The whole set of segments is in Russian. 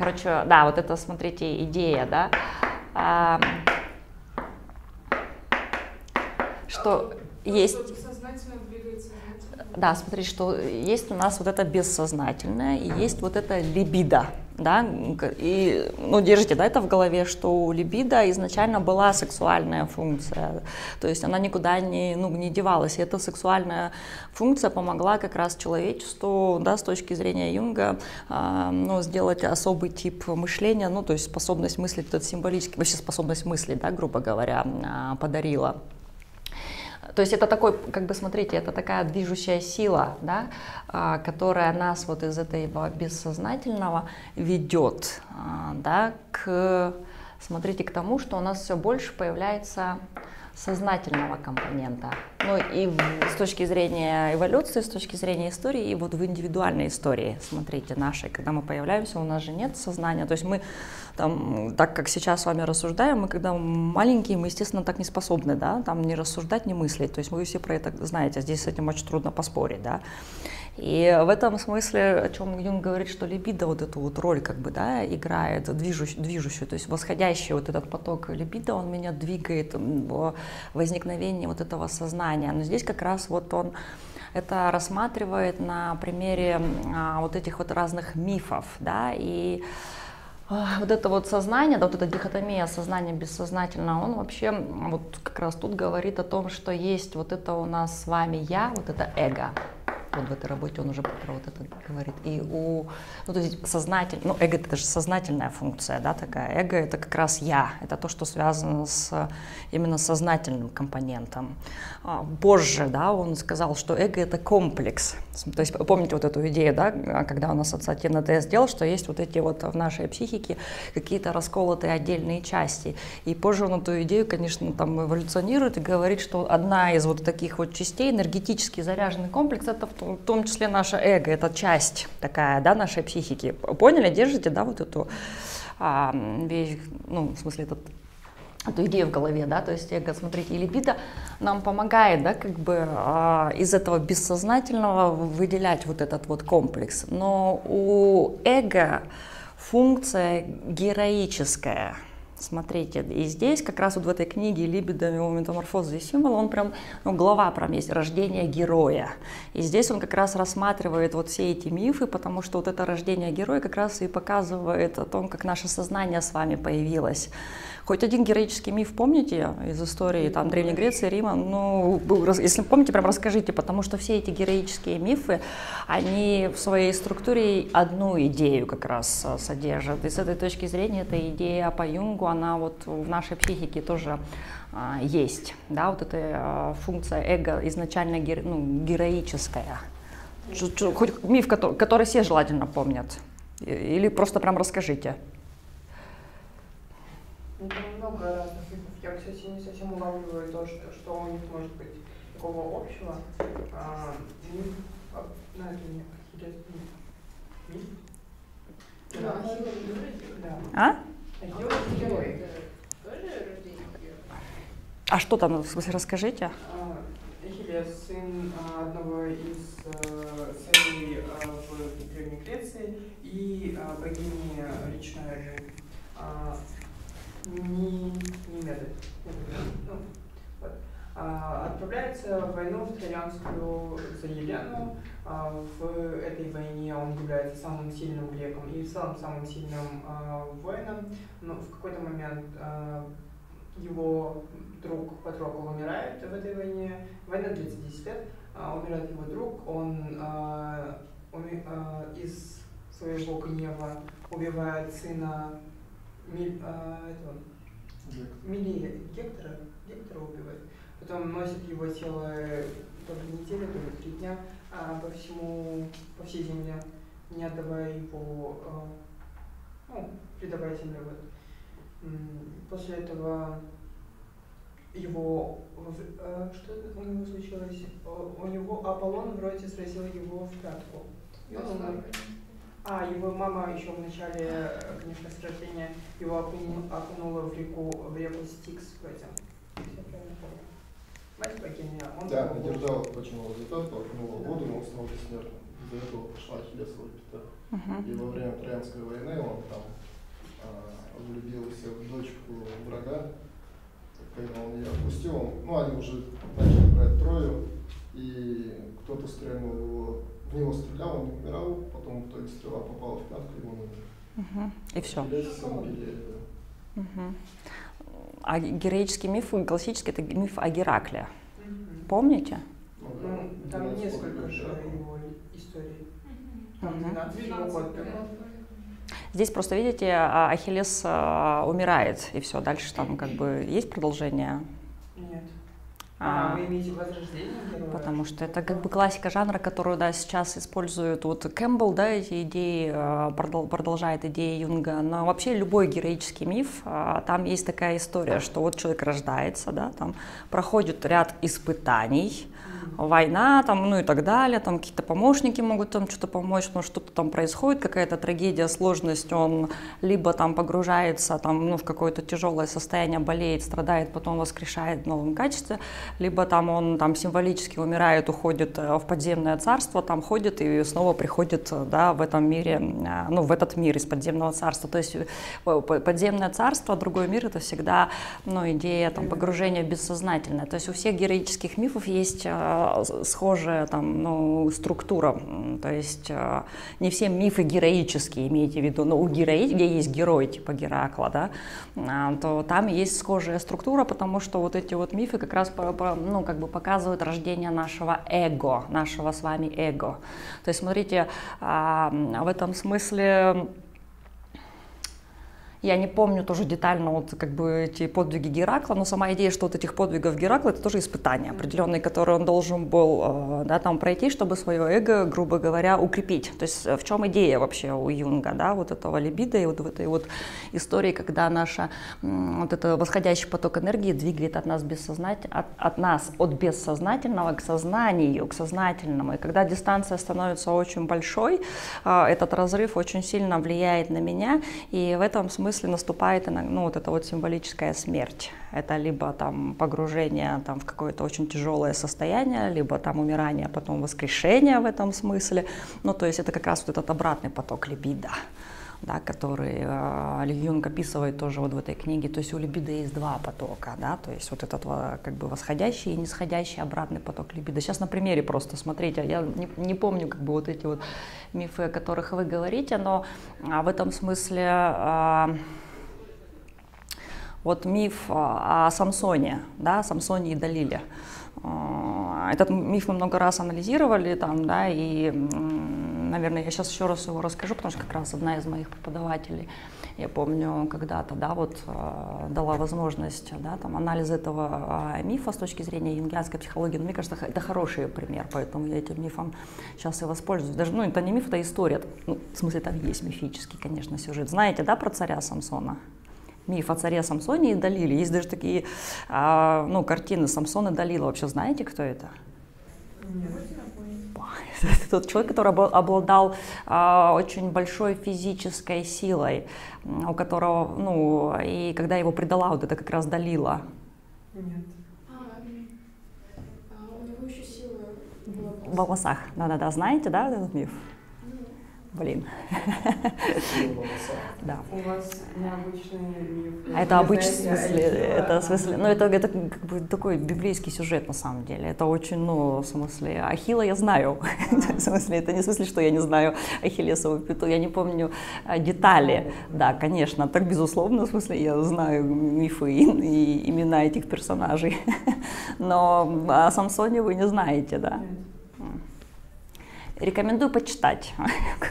Короче, да, вот это, смотрите, идея, да, что есть... Бессознательно двигается. Да, смотри, что есть у нас вот это бессознательное и есть вот это либидо, да, и, ну, держите, да, это в голове, что у либидо изначально была сексуальная функция, то есть она никуда не девалась, и эта сексуальная функция помогла как раз человечеству, да, с точки зрения Юнга, ну, сделать особый тип мышления, ну, то есть способность мыслить, этот символический, вообще способность мыслить, да, грубо говоря, подарила. То есть это такой, как бы, смотрите, это такая движущая сила, да, которая нас вот из этого бессознательного ведет, да, смотрите, к тому, что у нас все больше появляется сознательного компонента. Ну и с точки зрения эволюции, с точки зрения истории, и вот в индивидуальной истории, смотрите, нашей, когда мы появляемся, у нас же нет сознания, то есть мы там, так как сейчас с вами рассуждаем, мы когда маленькие, мы, естественно, так не способны, да, там не рассуждать, не мыслить, то есть вы все про это знаете, здесь с этим очень трудно поспорить, да. И в этом смысле, о чем Юнг говорит, что либидо вот эту вот роль как бы, да, играет, движущую, то есть восходящий вот этот поток либидо, он меня двигает в возникновении вот этого сознания. Но здесь как раз вот он это рассматривает на примере вот этих вот разных мифов, да, и вот это вот сознание, да, вот эта дихотомия сознания бессознательного, он вообще вот как раз тут говорит о том, что есть вот это у нас с вами я, вот это эго. Вот в этой работе он уже про вот это говорит. И ну, то есть сознательно, ну, эго это же сознательная функция, да, такая. Эго это как раз я, это то, что связано с именно сознательным компонентом. Позже, да, он сказал, что эго это комплекс. То есть помните вот эту идею, да, когда он ассоциативный тест сделал, что есть вот эти вот в нашей психике какие-то расколотые отдельные части. И позже он эту идею, конечно, там эволюционирует и говорит, что одна из вот таких вот частей, энергетически заряженный комплекс, это в том числе наше эго, это часть такая, да, нашей психики. Поняли, держите, да, вот эту вещь, ну, в смысле, эту идею в голове, да, то есть эго, смотрите, и либидо нам помогает, да, как бы из этого бессознательного выделять вот этот вот комплекс. Но у эго функция героическая. Смотрите, и здесь как раз вот в этой книге «Либидо, метаморфоза и символ» он прям, ну, глава прям есть «Рождение героя». И здесь он как раз рассматривает вот все эти мифы, потому что вот это рождение героя как раз и показывает о том, как наше сознание с вами появилось. Хоть один героический миф помните из истории там, Древней Греции, Рима? Ну, если помните, прям расскажите, потому что все эти героические мифы, они в своей структуре одну идею как раз содержат. И с этой точки зрения эта идея по Юнгу, она вот в нашей психике тоже есть. Да, вот эта функция эго изначально героическая. Хоть миф, который все желательно помнят. Или просто прям расскажите. Там много разных мифов. Я, кстати, не совсем улавливаю то, что у них может быть такого общего. Миф, название миф? Да. А? Герой. А что там, в смысле, расскажите? Ахиллес, сын одного из царей в Древней Греции и богини речной Немеды. Отправляется в войну в Троянскую за Елену. В этой войне он является самым сильным греком и в целом самым сильным воином. Но в какой-то момент его друг Патрокл умирает в этой войне. Война длится 10 лет. Умирает его друг. Он из своего гнева убивает сына Гектора убивает. Потом носит его тело то ли неделю, то ли 3 дня по всей земле, не отдавая его, предавая земле. После этого что у него случилось? У него Аполлон вроде сразил его в пятку. И он умер. Его мама еще в начале, конечно, с рождения его окунула в реку Стикс, вроде. Если я правильно помню. Мать богиня, он... Да, поддержал, почему вот это, окунула в воду, но он стал бессмертным. из-за этого пошла Ахиллесова пята. И во время Троянской войны он там влюбился в дочку врага, когда он ее отпустил, ну они уже начали брать Трою, и кто-то стрельнул в него стрелял, он не умирал, потом в итоге стрела попала в пятку, и он умер. И все. Да. А героический миф, классический, это миф о Геракле. Помните? Ну, там несколько же его историй. Там 12 его подписано. Здесь просто, видите, Ахиллес умирает, и все, дальше там как бы есть продолжение? Нет. Вы имеете возрождение героя? Потому что это как бы классика жанра, которую, да, сейчас используют вот Кэмпбелл, да, эти идеи, продолжает идеи Юнга, но вообще любой героический миф, там есть такая история, что вот человек рождается, да, там проходит ряд испытаний, война, там, ну и так далее, там какие-то помощники могут там что-то помочь, но что-то там происходит, какая-то трагедия, сложность, он либо там погружается там, ну, в какое-то тяжелое состояние, болеет, страдает, потом воскрешает в новом качестве, либо там он там символически умирает, уходит в подземное царство, там ходит и снова приходит, да, в этом мире, ну, в этот мир из подземного царства. То есть подземное царство, другой мир — это всегда, ну, идея там погружения в бессознательное. То есть у всех героических мифов есть схожая там, ну, структура, то есть не все мифы героические, имейте в виду, но у герои, где есть герой типа Геракла, да, то там есть схожая структура, потому что вот эти вот мифы как раз ну, как бы показывают рождение нашего эго, нашего с вами эго. То есть смотрите, в этом смысле я не помню тоже детально вот как бы эти подвиги Геракла, но сама идея, что вот этих подвигов Геракла — это тоже испытания определенные, которые он должен был, да, там пройти, чтобы свое эго, грубо говоря, укрепить. То есть в чем идея вообще у Юнга, да, вот этого либидо и вот в этой вот истории, когда наша вот это восходящий поток энергии двигает от нас от бессознательного к сознанию, к сознательному. И когда дистанция становится очень большой, этот разрыв очень сильно влияет на меня, и в этом смысле наступает, ну, вот эта вот символическая смерть. Это либо там погружение там в какое-то очень тяжелое состояние, либо там умирание, а потом воскрешение в этом смысле. Ну, то есть это как раз вот этот обратный поток либидо, да, который Юнг описывает тоже вот в этой книге. То есть у либидо есть два потока, да, то есть вот этот как бы восходящий и нисходящий обратный поток либидо. Сейчас на примере просто смотрите, я не помню как бы вот эти вот мифы, о которых вы говорите, но в этом смысле вот миф о Самсоне, да, Самсоне и Далиле. Этот миф мы много раз анализировали там, да, и, наверное, я сейчас еще раз его расскажу, потому что как раз одна из моих преподавателей, я помню, когда-то, да, вот дала возможность, да, там, анализа этого мифа с точки зрения юнгианской психологии. Но мне кажется, это хороший пример, поэтому я этим мифом сейчас и воспользуюсь. Даже, ну, это не миф, это история. Ну, в смысле, там есть мифический, конечно, сюжет. Знаете, да, про царя Самсона? Миф о царе Самсоне и Далиле. Есть даже такие, ну, картины Самсон и Далила. Вообще знаете, кто это? Это тот человек, который обладал очень большой физической силой, у которого, ну, и когда его предала вот это как раз Далила. Нет. У него еще сила была В волосах. Да-да-да, знаете, да, этот миф? Блин. Да. У вас необычный миф. Это обычный, в смысле, ну это как бы такой библейский сюжет на самом деле. Это очень, ну, в смысле, Ахилла я знаю. В смысле, это не в смысле, что я не знаю Ахиллесову пяту, я не помню детали. Да, конечно, так безусловно, в смысле, я знаю мифы и имена этих персонажей. Но о Самсоне вы не знаете, да? Рекомендую почитать,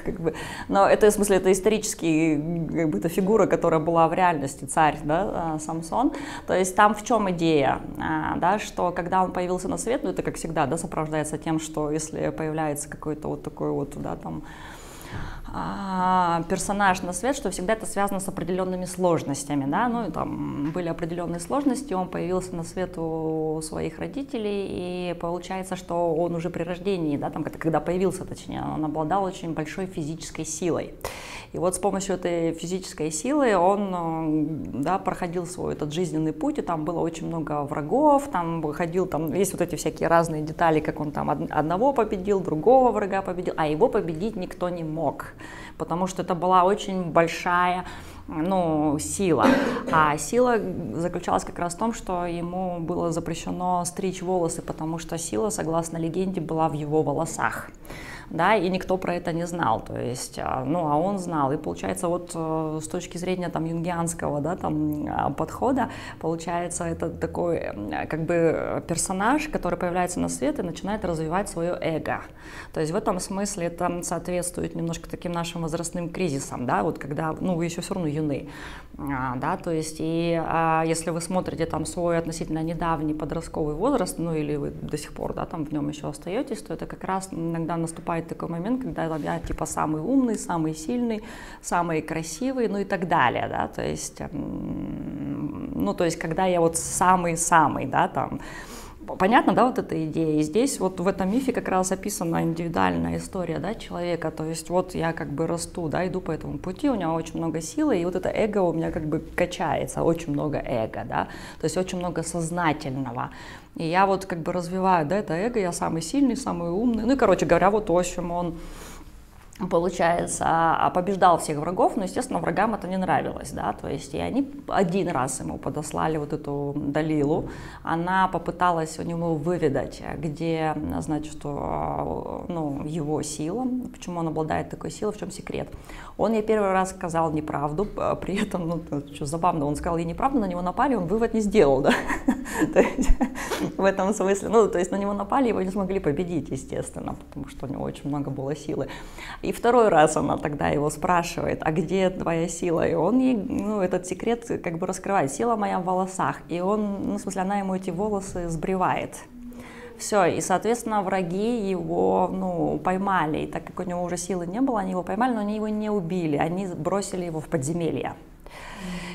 как бы. Но это, в смысле, это исторический, как бы, это фигура, которая была в реальности, царь, да, Самсон. То есть там в чем идея, да, что когда он появился на свет, ну это как всегда, да, сопровождается тем, что если появляется какой-то вот такой вот, да, там, персонаж на свет, что всегда это связано с определенными сложностями, да, ну и там были определенные сложности, он появился на свет у своих родителей, и получается, что он уже при рождении, да, там, когда появился, точнее, он обладал очень большой физической силой. И вот с помощью этой физической силы он, да, проходил свой этот жизненный путь, и там было очень много врагов, там выходил, там есть вот эти всякие разные детали, как он там одного победил, другого врага победил, а его победить никто не мог, потому что это была очень большая, ну, сила. А сила заключалась как раз в том, что ему было запрещено стричь волосы, потому что сила, согласно легенде, была в его волосах. Да, и никто про это не знал, то есть, ну, а он знал, и получается, вот с точки зрения там юнгианского, да, там подхода, получается, это такой, как бы, персонаж, который появляется на свет и начинает развивать свое эго, то есть в этом смысле это соответствует немножко таким нашим возрастным кризисам, да, вот когда, ну, вы еще все равно юны, да, то есть, и если вы смотрите там свой относительно недавний подростковый возраст, ну, или вы до сих пор, да, там в нем еще остаетесь, то это как раз иногда наступает такой момент, когда я типа самый умный, самый сильный, самый красивый, ну и так далее, да, то есть, ну, то есть, когда я вот самый-самый, да, там, понятно, да, вот эта идея, и здесь вот в этом мифе как раз описана индивидуальная история, да, человека, то есть вот я как бы расту, да, иду по этому пути, у меня очень много силы, и вот это эго у меня как бы качается, очень много эго, да, то есть очень много сознательного. И я вот как бы развиваю, да, это эго, я самый сильный, самый умный. Ну и, короче говоря, вот в общем он, получается, побеждал всех врагов, но, естественно, врагам это не нравилось, да, то есть и они один раз ему подослали вот эту Далилу, она попыталась у него выведать, где, значит, что, ну, его сила, почему он обладает такой силой, в чем секрет. Он ей первый раз сказал неправду, при этом, ну, что забавно, он сказал ей неправду, на него напали, он вывод не сделал, да, то есть в этом смысле, ну, то есть на него напали, его не смогли победить, естественно, потому что у него очень много было силы. И второй раз она тогда его спрашивает, а где твоя сила? И он ей, ну, этот секрет как бы раскрывает. Сила моя в волосах. И он, ну, в смысле, она ему эти волосы сбривает. Все, и, соответственно, враги его, ну, поймали. И так как у него уже силы не было, они его поймали, но они его не убили. Они бросили его в подземелье.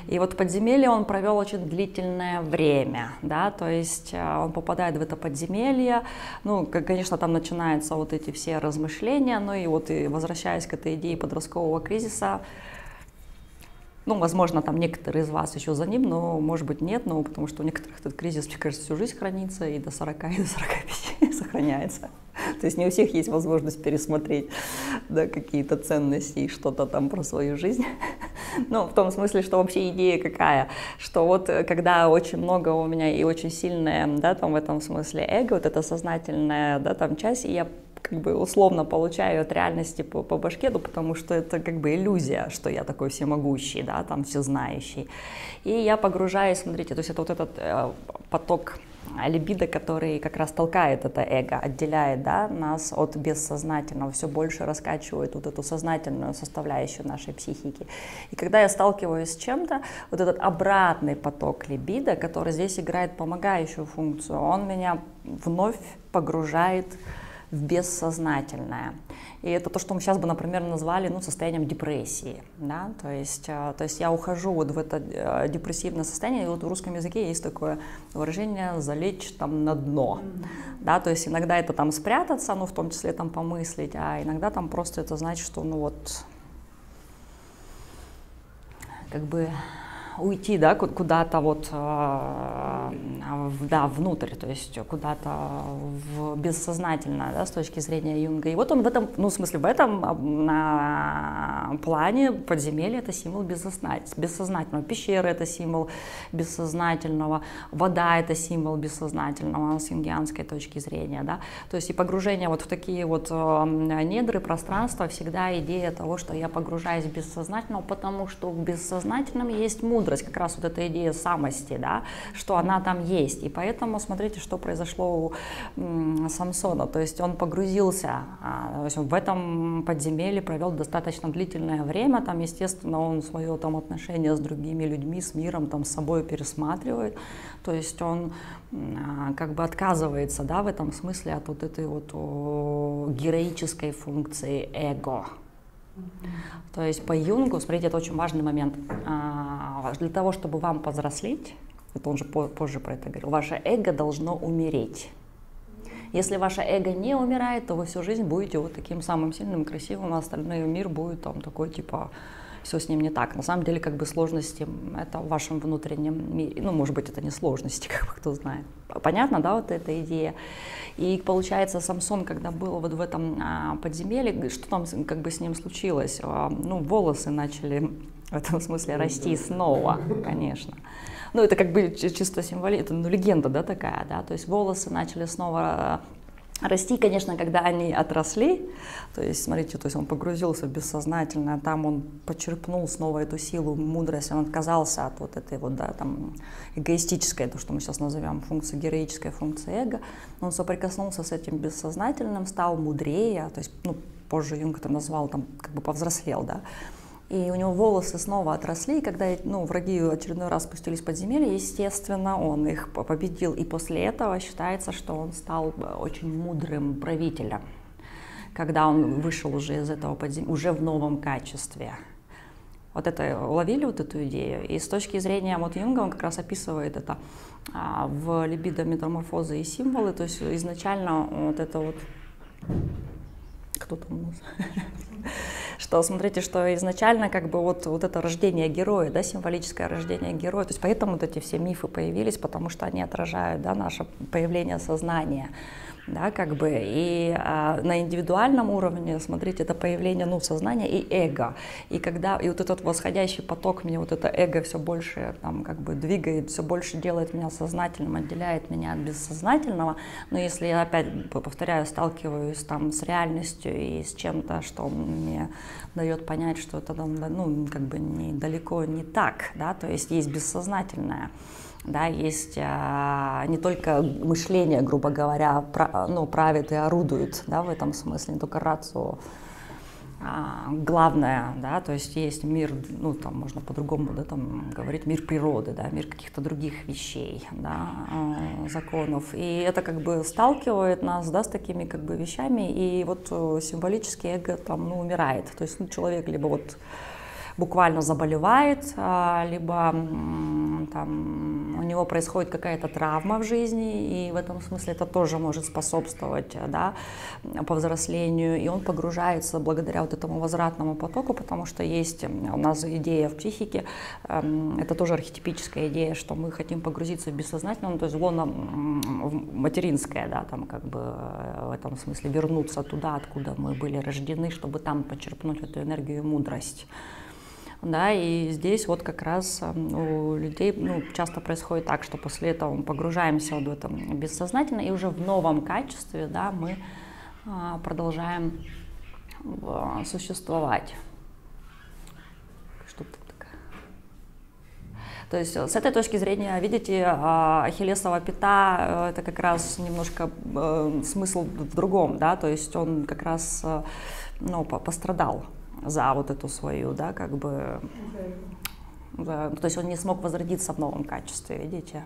И вот в подземелье он провел очень длительное время, да, то есть он попадает в это подземелье, ну, конечно, там начинаются вот эти все размышления, ну и вот, и возвращаясь к этой идее подросткового кризиса, ну, возможно, там некоторые из вас еще за ним, но, может быть, нет, ну, потому что у некоторых этот кризис, мне кажется, всю жизнь хранится, и до 40, и до 45 сохраняется. То есть не у всех есть возможность пересмотреть, да, какие-то ценности и что-то там про свою жизнь. Ну, в том смысле, что вообще идея какая, что вот когда очень много у меня и очень сильное, да, там в этом смысле эго, вот эта сознательная, да, там часть, и я как бы условно получаю от реальности по башке, ну, потому что это как бы иллюзия, что я такой всемогущий, да, там всезнающий. И я погружаюсь, смотрите, то есть это вот этот поток либидо, который как раз толкает это эго, отделяет, да, нас от бессознательного, все больше раскачивает вот эту сознательную составляющую нашей психики. И когда я сталкиваюсь с чем-то, вот этот обратный поток либидо, который здесь играет помогающую функцию, он меня вновь погружает в бессознательное. И это то, что мы сейчас бы, например, назвали, ну, состоянием депрессии, да? То есть я ухожу вот в это депрессивное состояние, и вот в русском языке есть такое выражение «залечь там на дно», да? То есть иногда это там спрятаться, ну, в том числе там помыслить, а иногда там просто это значит, что, ну, вот, как бы уйти, да, куда-то вот, да, внутрь, то есть куда-то в бессознательное, да, с точки зрения Юнга. И вот он в этом, ну, в смысле, в этом плане подземелье — это символ бессознательного, пещера — это символ бессознательного, вода — это символ бессознательного с юнгианской точки зрения, да. То есть и погружение вот в такие вот недры пространства всегда идея того, что я погружаюсь в бессознательное, потому что в бессознательном есть мудрость, как раз вот эта идея самости, да, что она там есть. И поэтому смотрите, что произошло у Самсона. То есть он погрузился, то есть он в этом подземелье провел достаточно длительное время. Там, естественно, он свое там отношение с другими людьми, с миром, там, с собой пересматривает. То есть он как бы отказывается, да, в этом смысле от вот этой вот героической функции эго. То есть по Юнгу, смотрите, это очень важный момент. Для того, чтобы вам повзрослеть, это он же позже про это говорил, ваше эго должно умереть. Если ваше эго не умирает, то вы всю жизнь будете вот таким самым сильным, красивым, а остальной мир будет там такой типа все с ним не так. На самом деле как бы сложности это в вашем внутреннем мире. Ну, может быть, это не сложности, как бы кто знает. Понятно, да, вот эта идея. И получается, Самсон, когда был вот в этом подземелье, что там как бы с ним случилось? Ну, волосы начали в этом смысле расти снова, конечно. Ну, это как бы чисто символично, ну, легенда, да, такая, да, то есть волосы начали снова расти, конечно, когда они отросли, то есть, смотрите, то есть он погрузился в бессознательное, там он почерпнул снова эту силу, мудрость, он отказался от вот этой вот, да, там, эгоистической, то, что мы сейчас назовем функцией, героической функции эго, он соприкоснулся с этим бессознательным, стал мудрее, то есть, ну, позже Юнг это назвал, там, как бы повзрослел, да, и у него волосы снова отросли, и когда, ну, враги очередной раз спустились в подземелье, естественно, он их победил, и после этого считается, что он стал очень мудрым правителем, когда он вышел уже из этого подземелья, уже в новом качестве. Вот это, уловили вот эту идею? И с точки зрения вот Юнга он как раз описывает это в либидо, метаморфозы и символы, то есть изначально вот это вот... Кто там у нас? Что, смотрите, что изначально как бы вот это рождение героя, да, символическое рождение героя, то есть поэтому вот эти все мифы появились, потому что они отражают, да, наше появление сознания, да, как бы, и на индивидуальном уровне, смотрите, это появление, ну, сознания и эго, и когда, и вот этот восходящий поток, мне вот это эго все больше, там, как бы двигает, все больше делает меня сознательным, отделяет меня от бессознательного, но если я опять, повторяю, сталкиваюсь там с реальностью и с чем-то, что мне дает понять, что это, ну, как бы далеко не так, да, то есть есть бессознательное. Да, есть не только мышление, грубо говоря, правит и орудует, да, в этом смысле, не только рацио, главное, да, то есть есть мир, ну, там можно по-другому, да, там говорить, мир природы, да, мир каких-то других вещей, да, законов, и это как бы сталкивает нас, да, с такими как бы вещами, и вот символически эго там, ну, умирает, то есть, ну, человек либо вот буквально заболевает, либо там, у него происходит какая-то травма в жизни, и в этом смысле это тоже может способствовать, да, повзрослению, и он погружается благодаря вот этому возвратному потоку, потому что есть у нас идея в психике, это тоже архетипическая идея, что мы хотим погрузиться в бессознательное, ну, то есть лоно материнское, да, там как бы в этом смысле вернуться туда, откуда мы были рождены, чтобы там почерпнуть эту энергию и мудрость. Да, и здесь вот как раз у людей, ну, часто происходит так, что после этого мы погружаемся в это бессознательно, и уже в новом качестве, да, мы продолжаем существовать. Что-то такое. То есть с этой точки зрения, видите, ахиллесова пята — это как раз немножко смысл в другом, да, то есть он как раз, ну, пострадал за вот эту свою, да, как бы, да, то есть он не смог возродиться в новом качестве, видите,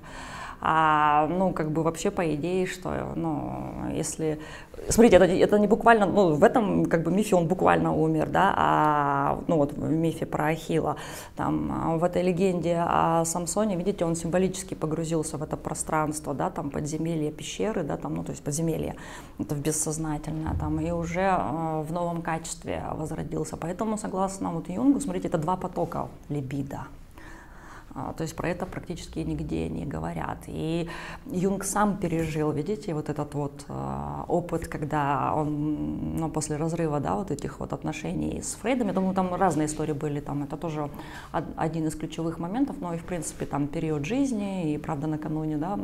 ну, как бы вообще по идее, что, ну, если, смотрите, это не буквально, ну, в этом, как бы, мифе он буквально умер, да, ну, вот в мифе про Ахилла, там, в этой легенде о Самсоне, видите, он символически погрузился в это пространство, да, там, подземелья, пещеры, да, там, ну, то есть подземелье, это в бессознательное, там, и уже в новом качестве возродился, поэтому, согласно вот Юнгу, смотрите, это два потока либидо. То есть про это практически нигде не говорят. И Юнг сам пережил, видите, вот этот вот опыт, когда он, ну, после разрыва, да, вот этих вот отношений с Фрейдом, я думаю, там разные истории были, там это тоже один из ключевых моментов, но и в принципе там период жизни, и правда накануне, да,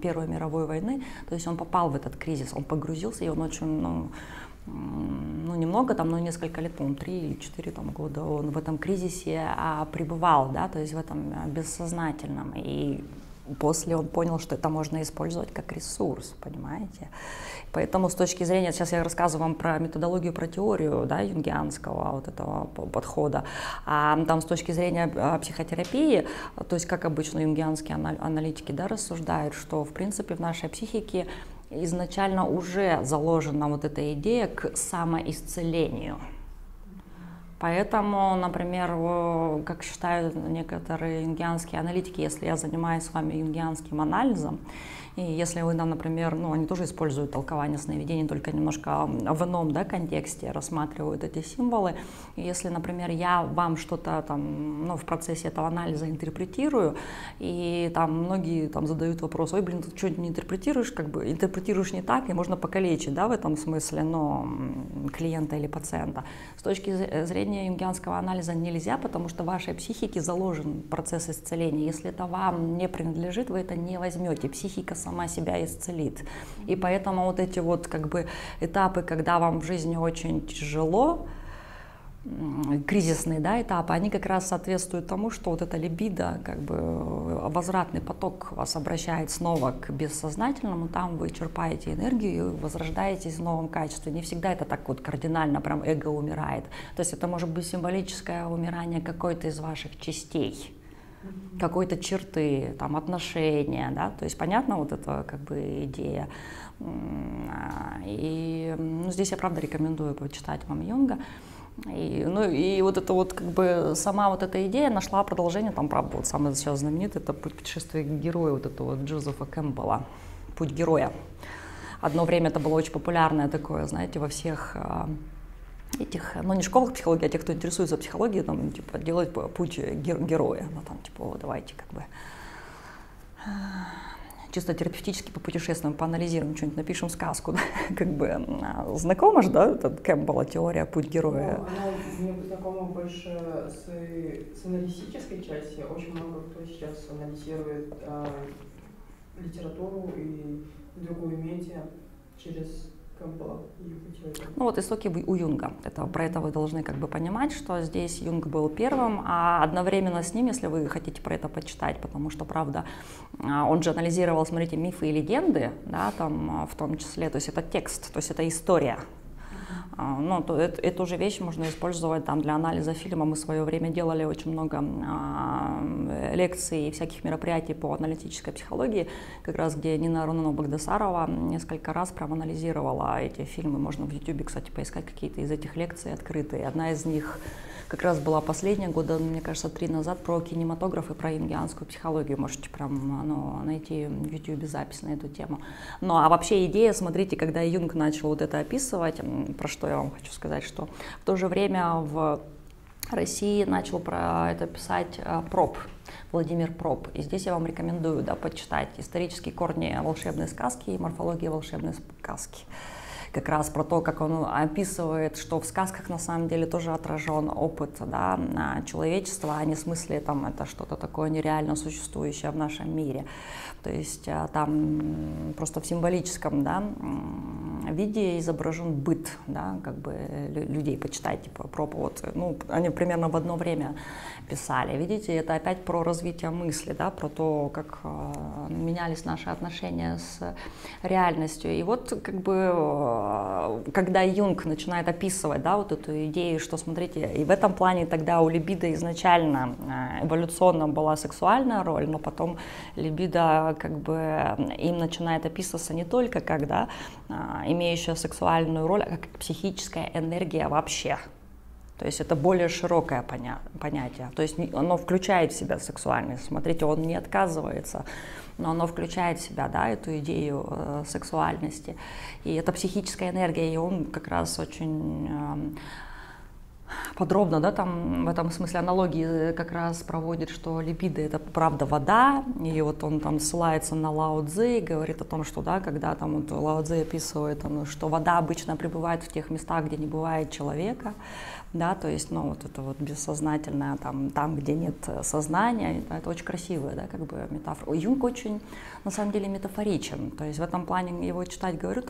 Первой мировой войны, то есть он попал в этот кризис, он погрузился, и он очень, ну, немного, там, но несколько лет, по-моему, 3 или 4 там, года он в этом кризисе пребывал, да, то есть в этом бессознательном, и после он понял, что это можно использовать как ресурс, понимаете. Поэтому с точки зрения, сейчас я рассказываю вам про методологию, про теорию, да, юнгианского вот этого подхода, а там с точки зрения психотерапии, то есть как обычно юнгианские аналитики, да, рассуждают, что в принципе в нашей психике изначально уже заложена вот эта идея к самоисцелению. Поэтому, например, как считают некоторые юнгианские аналитики, если я занимаюсь с вами юнгианским анализом, и если вы, например, они тоже используют толкование сновидений, только немножко в ином, да, контексте рассматривают эти символы. И если, например, я вам что-то там, в процессе этого анализа интерпретирую, и там многие там задают вопрос: ой, блин, ты что-нибудь не интерпретируешь, интерпретируешь не так, и можно покалечить, да, в этом смысле, клиента или пациента. С точки зрения юнгианского анализа нельзя, потому что в вашей психике заложен процесс исцеления. Если это вам не принадлежит, вы это не возьмете. Психика сама себя исцелит. И поэтому вот эти вот этапы, когда вам в жизни очень тяжело, кризисные, да, этапы, они как раз соответствуют тому, что вот эта либидо, возвратный поток вас обращает снова к бессознательному, там вы черпаете энергию и возрождаетесь в новом качестве. Не всегда это так вот кардинально, прям эго умирает. То есть это может быть символическое умирание какой-то из ваших частей, какой-то черты, там, отношения, да, то есть понятно вот эта идея. И здесь я правда рекомендую почитать вам Юнга. И вот это вот сама вот эта идея нашла продолжение, там правда вот самый сейчас знаменитый, это «Путешествие к герою» вот этого Джозефа Кэмпбелла, «Путь героя». Одно время это было очень популярное такое, знаете, во всех этих, не школах психологии, а тех, кто интересуется психологией, там, делать путь героя, давайте чисто терапевтически попутешествуем, поанализируем, что-нибудь напишем сказку, знакома же, да, этот Кэмпбелла теория «Путь героя»? Она мне знакома больше с аналитической части, очень много кто сейчас анализирует литературу и другую медиа через Кэмпбелла и его теорию. Истоки у Юнга. Про это вы должны понимать, что здесь Юнг был первым, а одновременно с ним, если вы хотите про это почитать, потому что, правда, он же анализировал, смотрите, мифы и легенды, да, там в том числе, то есть это текст, то есть это история. Эту же вещь можно использовать для анализа фильма. Мы в свое время делали очень много лекций и всяких мероприятий по аналитической психологии, как раз где Нина Ароновна Багдасарова несколько раз прям анализировала эти фильмы. Можно в YouTube, кстати, поискать какие-то из этих лекций открытые. Одна из них как раз была последняя, года, мне кажется, 3 назад, про кинематограф и про юнгианскую психологию. Можете прям найти в YouTube запись на эту тему. А вообще идея, смотрите, когда Юнг начал вот это описывать, про что я вам хочу сказать, что в то же время в России начал про это писать Владимир Проб. И здесь я вам рекомендую почитать «Исторические корни волшебной сказки» и «Морфология волшебной сказки». Как раз про то, как он описывает, что в сказках на самом деле тоже отражен опыт, да, человечества, а не в смысле это что-то такое нереально существующее в нашем мире. То есть там просто в символическом, да, виде изображен быт, да, людей. Почитайте про они примерно в одно время писали. Видите, это опять про развитие мысли, да, про то, как менялись наши отношения с реальностью. И вот когда Юнг начинает описывать, да, вот эту идею, что, смотрите, и в этом плане тогда у либидо изначально эволюционно была сексуальная роль, но потом либидо им начинает описываться не только как, да, имеющая сексуальную роль, а как психическая энергия вообще. То есть это более широкое понятие. То есть оно включает в себя сексуальность. Смотрите, он не отказывается, но оно включает в себя, да, эту идею сексуальности. И это психическая энергия, и он как раз очень подробно, да, там в этом смысле аналогии как раз проводит, что либидо — это правда вода, и вот он там ссылается на Лао Цзы и говорит о том, что, да, когда там Лао Цзы описывает, что вода обычно пребывает в тех местах, где не бывает человека, да, то есть, вот это вот бессознательное, там, где нет сознания, это очень красивая, да, метафора. Юнг очень, на самом деле, метафоричен, то есть в этом плане его читать, говорю,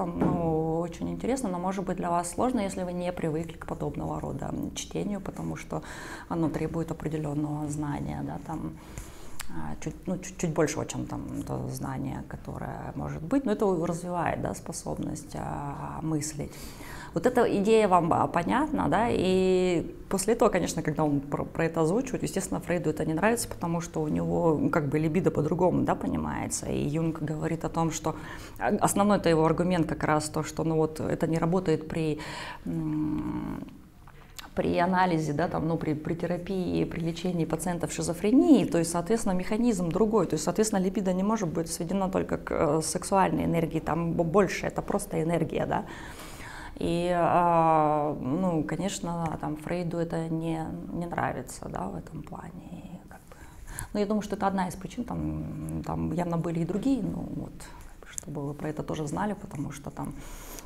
очень интересно, но может быть для вас сложно, если вы не привыкли к подобного рода чтению, потому что оно требует определенного знания, да, там, чуть большего, чем то знание, которое может быть, но это развивает, да, способность мыслить. Вот эта идея вам понятна, да, и после этого, конечно, когда он про это озвучивает, естественно, Фрейду это не нравится, потому что у него либидо по-другому, да, понимается, и Юнг говорит о том, что основной-то его аргумент как раз то, что, это не работает при при анализе, да, там, ну, при терапии, при лечении пациентов шизофрении, то есть, соответственно, механизм другой, то есть, соответственно, либидо не может быть сведено только к сексуальной энергии, там больше, это просто энергия, да. И, ну, конечно, там, Фрейду это не нравится, да, в этом плане. И, как бы, но я думаю, что это одна из причин, там явно были и другие, ну, вот, чтобы вы про это тоже знали, потому что там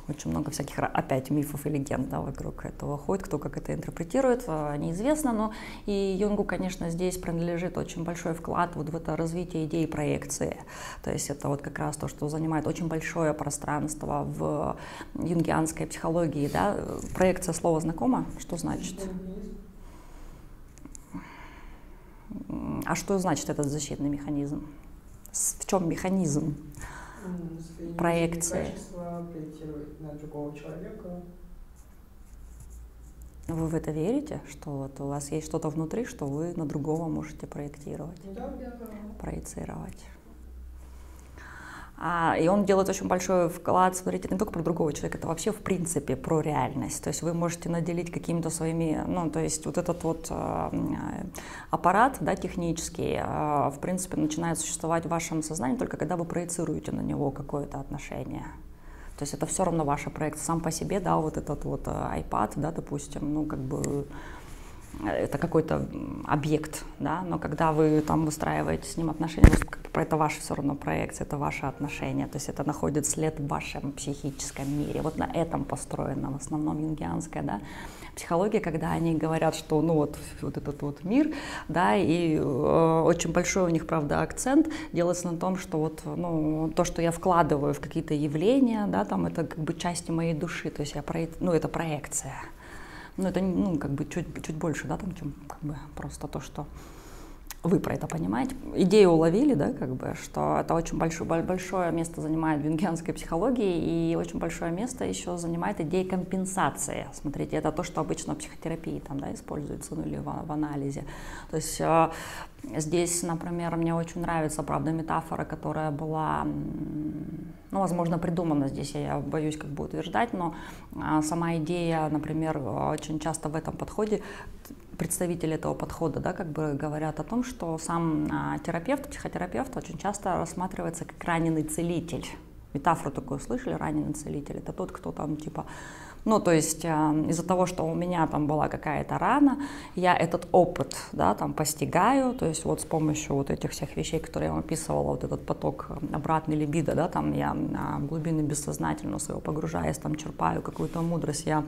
очень много всяких, опять, мифов и легенд, да, вокруг этого ходит, кто как это интерпретирует, неизвестно, но и Юнгу, конечно, здесь принадлежит очень большой вклад вот в это развитие идеи проекции, то есть это вот как раз то, что занимает очень большое пространство в юнгианской психологии, да, проекция, слово знакомо, что значит? А что значит этот защитный механизм? В чем механизм проекции? Проектировать на другого человека. Вы в это верите, что вот у вас есть что-то внутри, что вы на другого можете проектировать, проецировать? И он делает очень большой вклад, смотрите, не только про другого человека, это вообще в принципе про реальность. То есть вы можете наделить какими-то своими, ну, то есть вот этот вот аппарат, да, технический, в принципе, начинает существовать в вашем сознании только когда вы проецируете на него какое-то отношение. То есть это все равно ваша проекция. Сам по себе, да, вот этот вот iPad, да, допустим, ну, как бы это какой-то объект, да, но когда вы там выстраиваете с ним отношения, это ваша все равно проекция, это ваше отношение, то есть это находит след в вашем психическом мире. Вот на этом построена в основном юнгианская, да, психология, когда они говорят, что, ну, вот этот вот мир, да, и очень большой у них, правда, акцент делается на том, что вот, ну, то, что я вкладываю в какие-то явления, да, там, это как бы части моей души, то есть ну, это проекция. Ну, это, ну, как бы чуть больше, да, там, чем как бы просто то, что вы про это понимаете. Идею уловили, да, как бы, что это очень большое место занимает в юнгианской психологии, и очень большое место еще занимает идея компенсации. Смотрите, это то, что обычно в психотерапии там, да, используется, ну, или в анализе. То есть здесь, например, мне очень нравится, правда, метафора, которая была, ну, возможно, придумана здесь, я боюсь как бы утверждать, но сама идея, например, очень часто в этом подходе представители этого подхода, да, как бы говорят о том, что сам терапевт, психотерапевт очень часто рассматривается как раненый целитель. Метафору такую слышали, раненый целитель? Это тот, кто там типа, ну, то есть из-за того, что у меня там была какая-то рана, я этот опыт, да, там постигаю, то есть вот с помощью вот этих всех вещей, которые я вам описывала, вот этот поток обратный либидо, да, там я в глубины бессознательного своего погружаясь, там черпаю какую-то мудрость, я,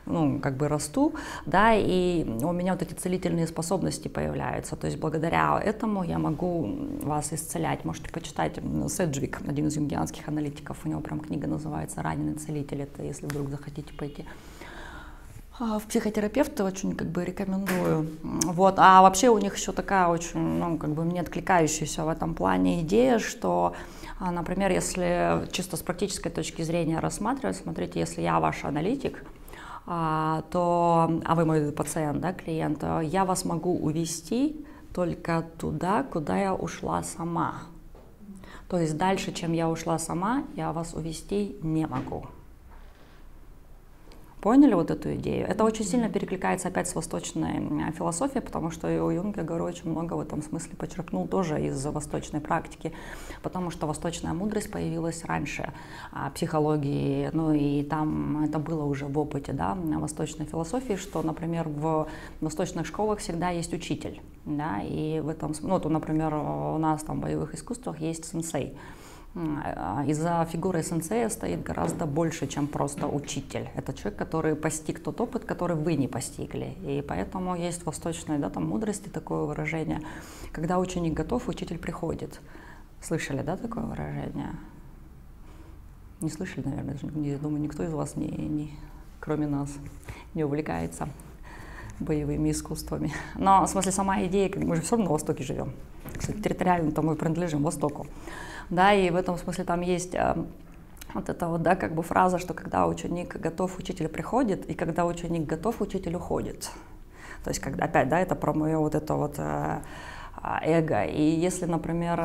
ну, как бы расту, да, и у меня вот эти целительные способности появляются, то есть благодаря этому я могу вас исцелять. Можете почитать Седжвик, один из юнгианских аналитиков, у него прям книга называется «Раненый целитель», это если вдруг захотите пойти в психотерапевта, очень как бы рекомендую. Вот. А вообще у них еще такая очень, ну, как бы мне откликающаяся в этом плане идея, что, например, если чисто с практической точки зрения рассматривать, смотрите, если я ваш аналитик, а вы мой пациент, да, клиент, я вас могу увести только туда, куда я ушла сама. То есть дальше, чем я ушла сама, я вас увести не могу. Поняли вот эту идею? Это очень сильно перекликается опять с восточной философией, потому что у Юнга, я говорю, очень много в этом смысле почерпнул тоже из восточной практики, потому что восточная мудрость появилась раньше психологии, ну и там это было уже в опыте, да, восточной философии, что, например, в восточных школах всегда есть учитель, да, и в этом, ну, то, например, у нас там в боевых искусствах есть сенсей. И за фигурой сенсея стоит гораздо больше, чем просто учитель. Это человек, который постиг тот опыт, который вы не постигли. И поэтому есть в восточной, да, там, мудрости такое выражение. Когда ученик готов, учитель приходит. Слышали, да, такое выражение? Не слышали, наверное. Я думаю, никто из вас, кроме нас, не увлекается боевыми искусствами. Но, в смысле, сама идея, мы же все равно на Востоке живем. Кстати, территориально-то мы принадлежим Востоку. Да, и в этом смысле там есть вот эта вот, да, как бы фраза, что когда ученик готов, учитель приходит, и когда ученик готов, учитель уходит. То есть, когда, опять, да, это про мое вот это вот эго. И если, например,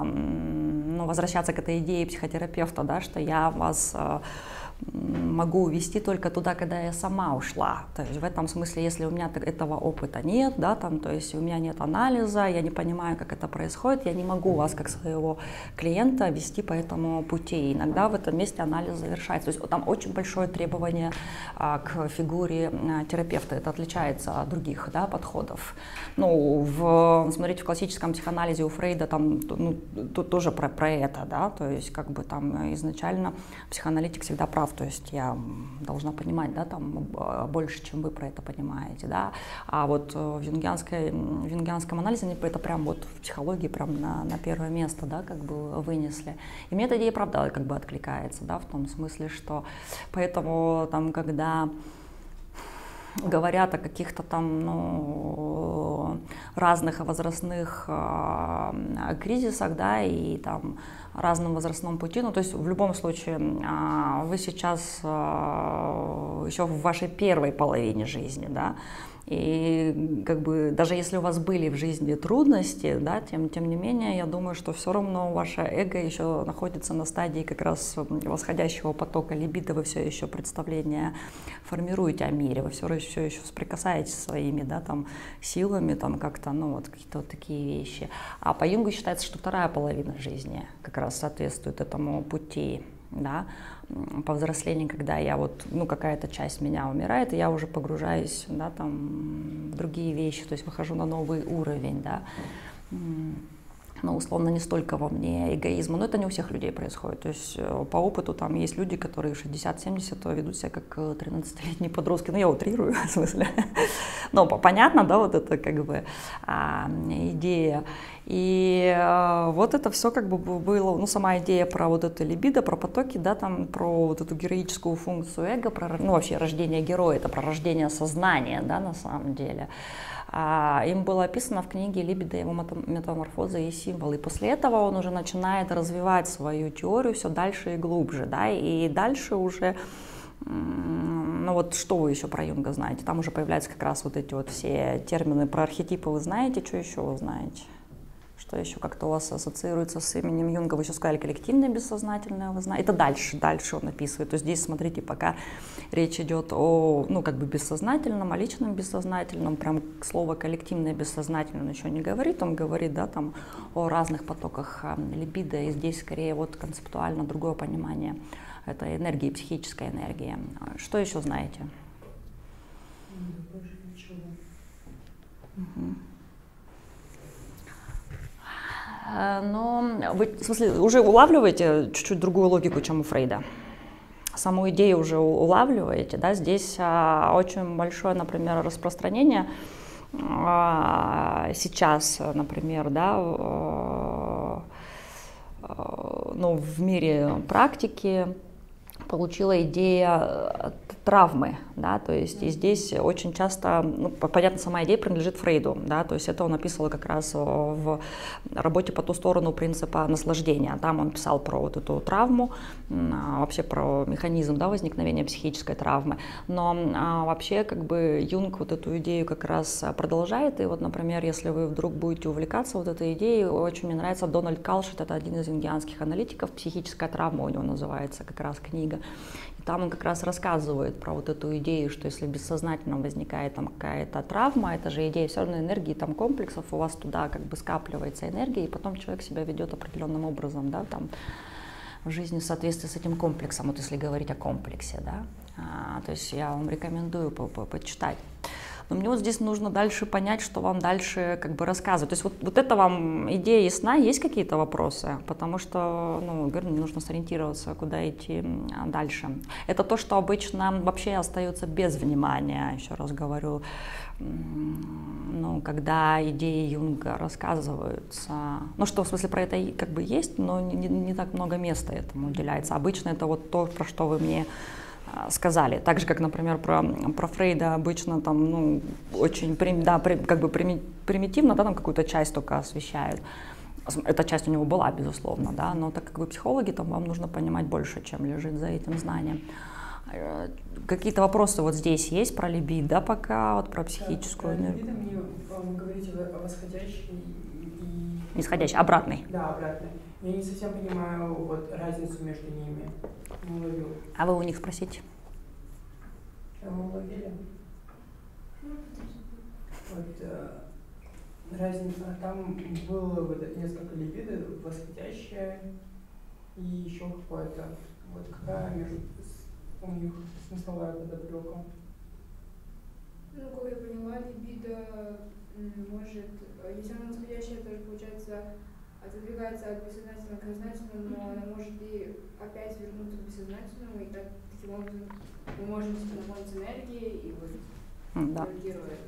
ну, возвращаться к этой идее психотерапевта, да, что я вас могу увести только туда, когда я сама ушла. То есть в этом смысле, если у меня этого опыта нет, да, там, то есть у меня нет анализа, я не понимаю, как это происходит, я не могу вас, как своего клиента, вести по этому пути. И иногда в этом месте анализ завершается. То есть там очень большое требование к фигуре терапевта. Это отличается от других, да, подходов. Ну, смотрите, в классическом психоанализе у Фрейда там, ну, тут тоже про это, да, то есть как бы там изначально психоаналитик всегда прав, то есть я должна понимать, да, там больше, чем вы про это понимаете, да, а вот в юнгианском анализе они это прям вот в психологии прям на первое место, да, как бы вынесли. И мне эта идея, правда, как бы откликается, да, в том смысле, что поэтому там, когда говорят о каких-то там, ну, разных возрастных кризисах, да, и там разном возрастном пути, ну, то есть в любом случае вы сейчас еще в вашей первой половине жизни, да, и как бы даже если у вас были в жизни трудности, да, тем не менее, я думаю, что все равно ваше эго еще находится на стадии как раз восходящего потока либидо, вы все еще представление формируете о мире, вы все еще соприкасаетесь со своими, да, там, силами, там, как-то, ну, вот какие-то вот такие вещи. А по Юнгу считается, что вторая половина жизни как раз соответствует этому пути, да, по взрослению, когда я вот, ну, какая-то часть меня умирает, и я уже погружаюсь, да, там, в другие вещи, то есть выхожу на новый уровень, да. Ну, условно, не столько во мне эгоизма, но это не у всех людей происходит. То есть по опыту там есть люди, которые 60-70 ведут себя как 13-летние подростки. Ну, я утрирую, в смысле. Но понятно, да, вот это как бы идея. И вот это все как бы было, ну, сама идея про вот это либидо, про потоки, да, там, про вот эту героическую функцию эго, про, ну, вообще рождение героя, это про рождение сознания, да, на самом деле. Им было описано в книге «Либидо, его метаморфоза и символы». И после этого он уже начинает развивать свою теорию все дальше и глубже, да, и дальше уже, ну вот что вы еще про Юнга знаете? Там уже появляются как раз вот эти вот все термины про архетипы, вы знаете, что еще вы знаете? Что еще как-то у вас ассоциируется с именем Юнга? Вы еще сказали коллективное бессознательное, вы знаете. Это дальше он описывает. То есть здесь, смотрите, пока речь идет о, ну, как бы бессознательном, о личном бессознательном, прям слово коллективное бессознательное он еще не говорит. Он говорит, да, там о разных потоках либидо, и здесь скорее вот концептуально другое понимание этой энергии, психической энергии. Что еще знаете? Больше ничего. Угу. Но вы, в смысле, уже улавливаете чуть-чуть другую логику, чем у Фрейда? Саму идею уже улавливаете, да? Здесь очень большое, например, распространение сейчас, например, да, ну, в мире практики получила идея травмы, да, то есть и здесь очень часто, ну, понятно, сама идея принадлежит Фрейду, да, то есть это он описывал как раз в работе «По ту сторону принципа наслаждения», там он писал про вот эту травму, вообще про механизм, да, возникновения психической травмы, но вообще как бы Юнг вот эту идею как раз продолжает, и вот, например, если вы вдруг будете увлекаться вот этой идеей, очень мне нравится Дональд Калшит, это один из юнгианских аналитиков, «Психическая травма» у него называется как раз книга. И там он как раз рассказывает про вот эту идею, что если бессознательно возникает там какая-то травма, это же идея все равно энергии там комплексов, у вас туда как бы скапливается энергия, и потом человек себя ведет определенным образом, да, там в жизни в соответствии с этим комплексом, вот если говорить о комплексе, да, то есть я вам рекомендую почитать. Но мне вот здесь нужно дальше понять, что вам дальше как бы рассказывать. То есть вот это вам идея ясна, есть какие-то вопросы? Потому что, ну, говорю, мне нужно сориентироваться, куда идти дальше. Это то, что обычно вообще остается без внимания, еще раз говорю. Ну, когда идеи Юнга рассказываются, ну, что в смысле про это как бы есть, но не так много места этому уделяется. Обычно это вот то, про что вы мне сказали. Так же, как, например, про Фрейда обычно там, ну, очень, да, как бы примитивно, да, там какую-то часть только освещают. Эта часть у него была, безусловно, да, но так как вы психологи, там вам нужно понимать больше, чем лежит за этим знанием. Какие-то вопросы вот здесь есть про либидо пока, вот про психическую энергию? Либидо, вы говорите о восходящей и Нисходящий, обратный. Да, обратный. Я не совсем понимаю вот разницу между ними. Не уловил. А вы у них спросите. Вы уловили? Вот, разница, там было вот несколько либидо, восходящее и еще какое-то. Вот какая у них смысловая подоплека? Ну, как я поняла, либидо может, если она восходящая, то получается отодвигается от бессознательного к сознательному, но она может и опять вернуться к бессознательному, и так, таким образом мы можем наполниться энергией и вот реагирует.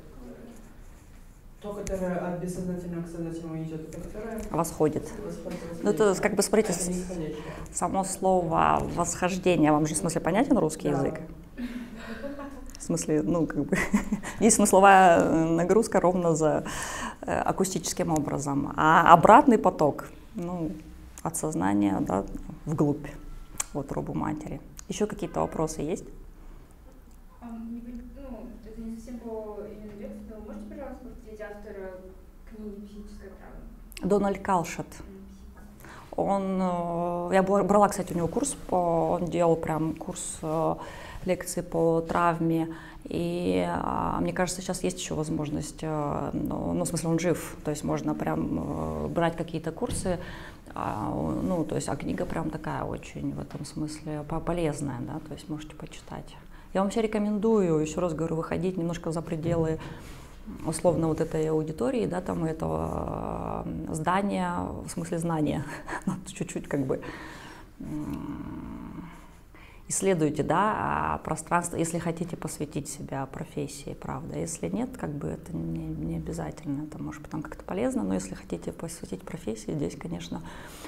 То, которое от бессознательного к сознательному идет, это которое Восходит. Ну, это как бы, смотрите, само слово восхождение, вам же в смысле понятен русский язык? В смысле, ну, как бы, есть смысловая нагрузка ровно за акустическим образом, а обратный поток, ну, от сознания, да, вглубь, вот робу матери. Еще какие-то вопросы есть? Ну, это не совсем по именно лекции, но можете, пожалуйста, повторить автора книги «Психическая травма»? Дональд Калшет. Он, я брала, кстати, у него курс, он делал прям курс лекции по травме, и мне кажется, сейчас есть еще возможность, ну, в смысле, он жив, то есть можно прям брать какие-то курсы, ну, то есть, а книга прям такая очень в этом смысле полезная, да, то есть можете почитать. Я вам все рекомендую, еще раз говорю, выходить немножко за пределы условно вот этой аудитории, да, там этого здания, в смысле знания, чуть-чуть как бы исследуйте, да, пространство, если хотите посвятить себя профессии, правда, если нет, как бы это не обязательно, это может быть там как-то полезно, но если хотите посвятить профессии, здесь, конечно,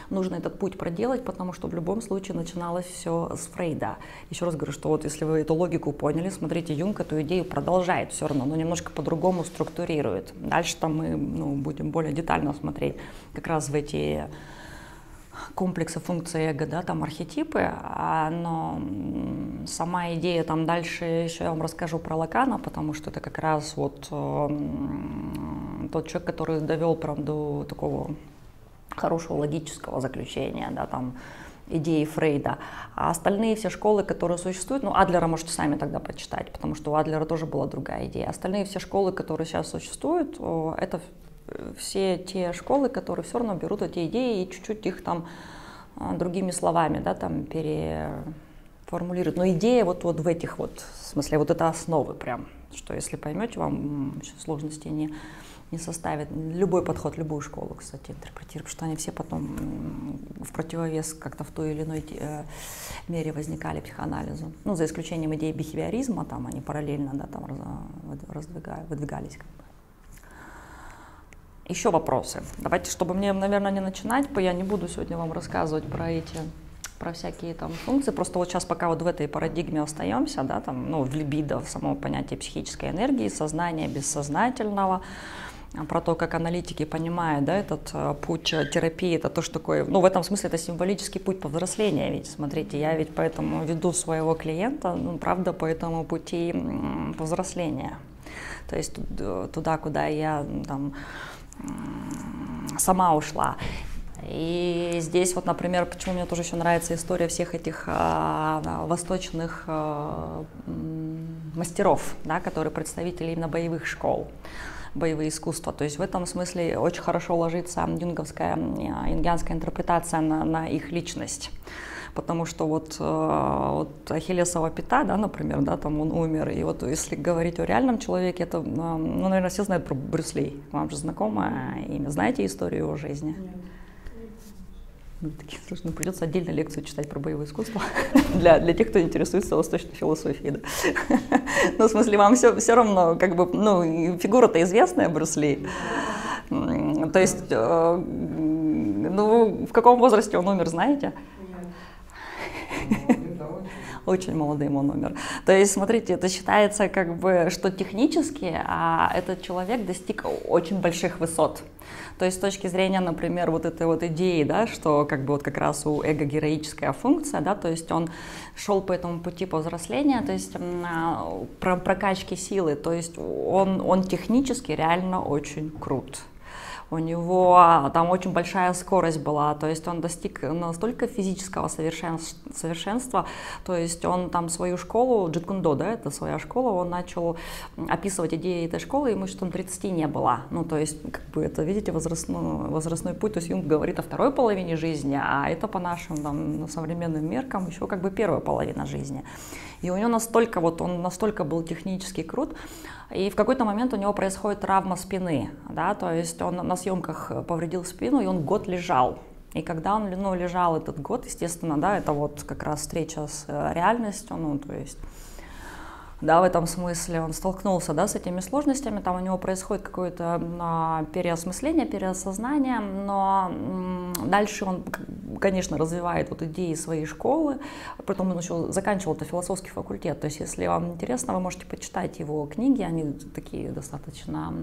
нужно этот путь проделать, потому что в любом случае начиналось все с Фрейда. Еще раз говорю, что вот если вы эту логику поняли, смотрите, Юнг эту идею продолжает все равно, но немножко по-другому структурирует. Дальше там мы будем более детально смотреть как раз в эти комплексы функций эго, да, там архетипы, но сама идея там дальше еще я вам расскажу про Лакана, потому что это как раз вот тот человек, который довел прям до такого хорошего логического заключения, да, там идеи Фрейда. А остальные все школы, которые существуют, ну, Адлера можете сами тогда почитать, потому что у Адлера тоже была другая идея. Остальные все школы, которые сейчас существуют, это все те школы, которые все равно берут эти идеи и чуть-чуть их там другими словами, да, там переформулируют. Но идея вот в этих вот, в смысле, вот это основы прям, что если поймете, вам сложности не составит. Любой подход, любую школу, кстати, интерпретировать, потому что они все потом в противовес как-то в той или иной мере возникали психоанализу. Ну, за исключением идеи бихевиоризма, там они параллельно, да, там выдвигались как бы. Еще вопросы. Давайте, чтобы мне, наверное, не начинать, я не буду сегодня вам рассказывать про всякие там функции. Просто вот сейчас пока вот в этой парадигме остаемся, да, там, ну, в либидо, в само понятие психической энергии, сознания бессознательного, про то, как аналитики понимают, да, этот путь терапии, это то, что такое, ну, в этом смысле это символический путь повзросления, ведь, смотрите, я ведь поэтому веду своего клиента, ну, правда, по этому пути повзросления. То есть туда, куда я там сама ушла. И здесь вот, например, почему мне тоже еще нравится история всех этих восточных мастеров, да, которые представители именно боевых школ, боевые искусства. То есть в этом смысле очень хорошо ложится юнгианская интерпретация на их личность. Потому что вот Ахиллесова пята, да, например, да, там он умер, и вот если говорить о реальном человеке, это, ну, наверное, все знают про Брюс Ли. Вам же знакомо имя, знаете историю его жизни? Нет. Придется отдельно лекцию читать про боевое искусство для тех, кто интересуется восточной философией. Да. Ну, в смысле, вам все равно, как бы, ну, фигура-то известная, Брюс Ли. То есть, ну, в каком возрасте он умер, знаете? Очень молодым он умер. То есть, смотрите, это считается как бы, что технически этот человек достиг очень больших высот. То есть с точки зрения, например, вот этой вот идеи, да, что как бы вот как раз у эго героическая функция, да, то есть он шел по этому пути повзросления, то есть прокачки силы, то есть он технически реально очень крут. у него там очень большая скорость была, то есть он достиг настолько физического совершенства, то есть он там свою школу, Джит-кундо, да, это своя школа, он начал описывать идеи этой школы, ему что-то 30 не было, ну то есть как бы это, видите, возрастной путь, то есть Юнг говорит о второй половине жизни, а это по нашим там современным меркам еще как бы первая половина жизни. И у него настолько, вот он настолько был технически крут, и в какой-то момент у него происходит травма спины, да, то есть он на съемках повредил спину, и он год лежал. И когда он лежал этот год, естественно, да, это вот как раз встреча с реальностью, ну, то есть, да, в этом смысле он столкнулся, да, с этими сложностями, там у него происходит какое-то переосмысление, переосознание, но дальше он, конечно, развивает вот идеи своей школы, потом он еще заканчивал это философский факультет, то есть если вам интересно, вы можете почитать его книги, они такие достаточно,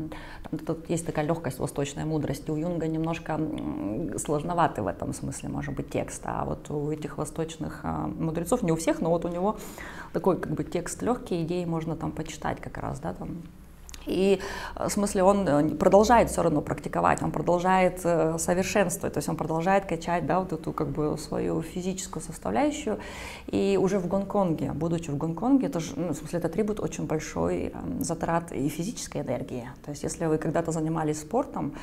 тут есть такая легкость восточной мудрости, у Юнга немножко сложноватый в этом смысле, может быть, текст, а вот у этих восточных мудрецов, не у всех, но вот у него такой как бы текст легкий, идеи можно там почитать как раз, да, там. И в смысле он продолжает все равно практиковать, он продолжает совершенствовать, то есть он продолжает качать, да, вот эту как бы свою физическую составляющую. И уже в Гонконге, будучи в Гонконге, это, ну, в смысле, это требует очень большой затрат и физической энергии. То есть если вы когда-то занимались спортом,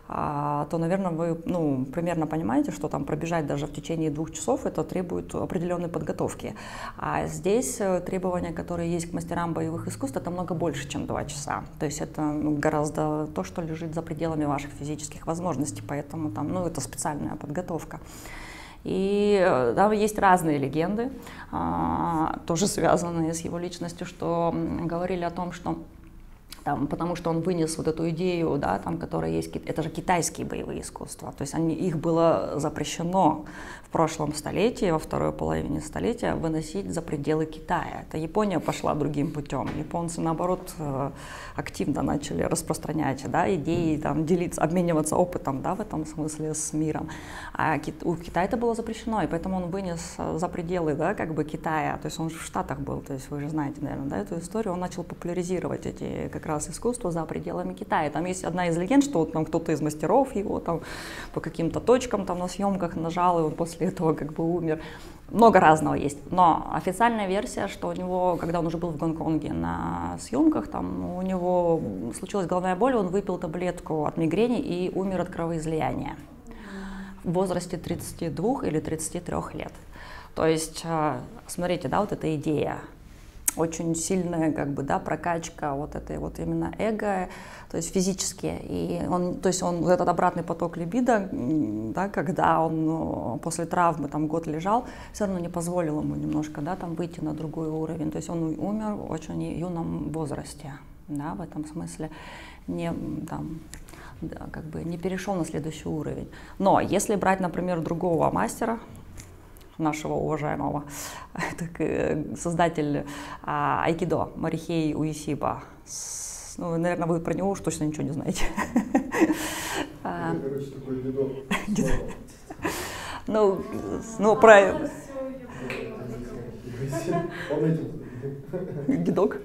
то, наверное, вы, ну, примерно понимаете, что там пробежать даже в течение 2 часов, это требует определенной подготовки. А здесь требования, которые есть к мастерам боевых искусств, это много больше, чем 2 часа. То есть это гораздо то, что лежит за пределами ваших физических возможностей, поэтому там, ну, это специальная подготовка. И да, есть разные легенды, тоже связанные с его личностью, что говорили о том, что там, потому что он вынес вот эту идею, да, там, которая есть, это же китайские боевые искусства, то есть их было запрещено в прошлом столетии, во второй половине столетия выносить за пределы Китая. Это Япония пошла другим путем, японцы, наоборот, активно начали распространять, да, идеи, там, делиться, обмениваться опытом, да, в этом смысле с миром. А у Китая это было запрещено, и поэтому он вынес за пределы, да, как бы Китая, то есть он же в Штатах был, то есть вы же знаете, наверное, да, эту историю, он начал популяризировать эти как раз искусство за пределами Китая. Там есть одна из легенд, что вот там кто-то из мастеров его там по каким-то точкам там на съемках нажал, и он после этого как бы умер. Много разного есть. Но официальная версия, что у него, когда он уже был в Гонконге на съемках, там у него случилась головная боль, он выпил таблетку от мигрени и умер от кровоизлияния в возрасте 32 или 33 лет. То есть, смотрите, да, вот эта идея, очень сильная, как бы, да, прокачка вот этой вот именно эго, то есть физически, и он, то есть он, этот обратный поток либидо, да, когда он после травмы там год лежал, все равно не позволил ему немножко, да, там выйти на другой уровень, то есть он умер в очень юном возрасте, да, в этом смысле, не там, да, как бы не перешел на следующий уровень. Но если брать, например, другого мастера, нашего уважаемого, создатель айкидо Морихей Уэсиба. Ну, наверное, вы про него уж точно ничего не знаете. Короче, такой дедок. Ну, про... Дедок?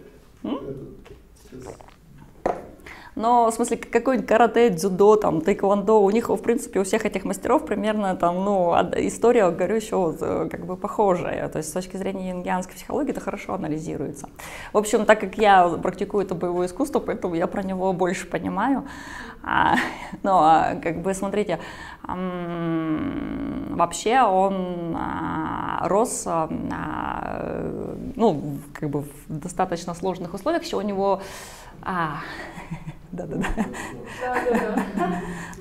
Но, в смысле, какой-нибудь карате, дзюдо, там, тэквондо, у них, в принципе, у всех этих мастеров примерно там, ну, история, говорю, еще как бы похожая. То есть с точки зрения юнгианской психологии это хорошо анализируется. В общем, так как я практикую это боевое искусство, поэтому я про него больше понимаю. Но, как бы, смотрите, вообще он рос, ну, как бы в достаточно сложных условиях, еще у него... Да-да-да.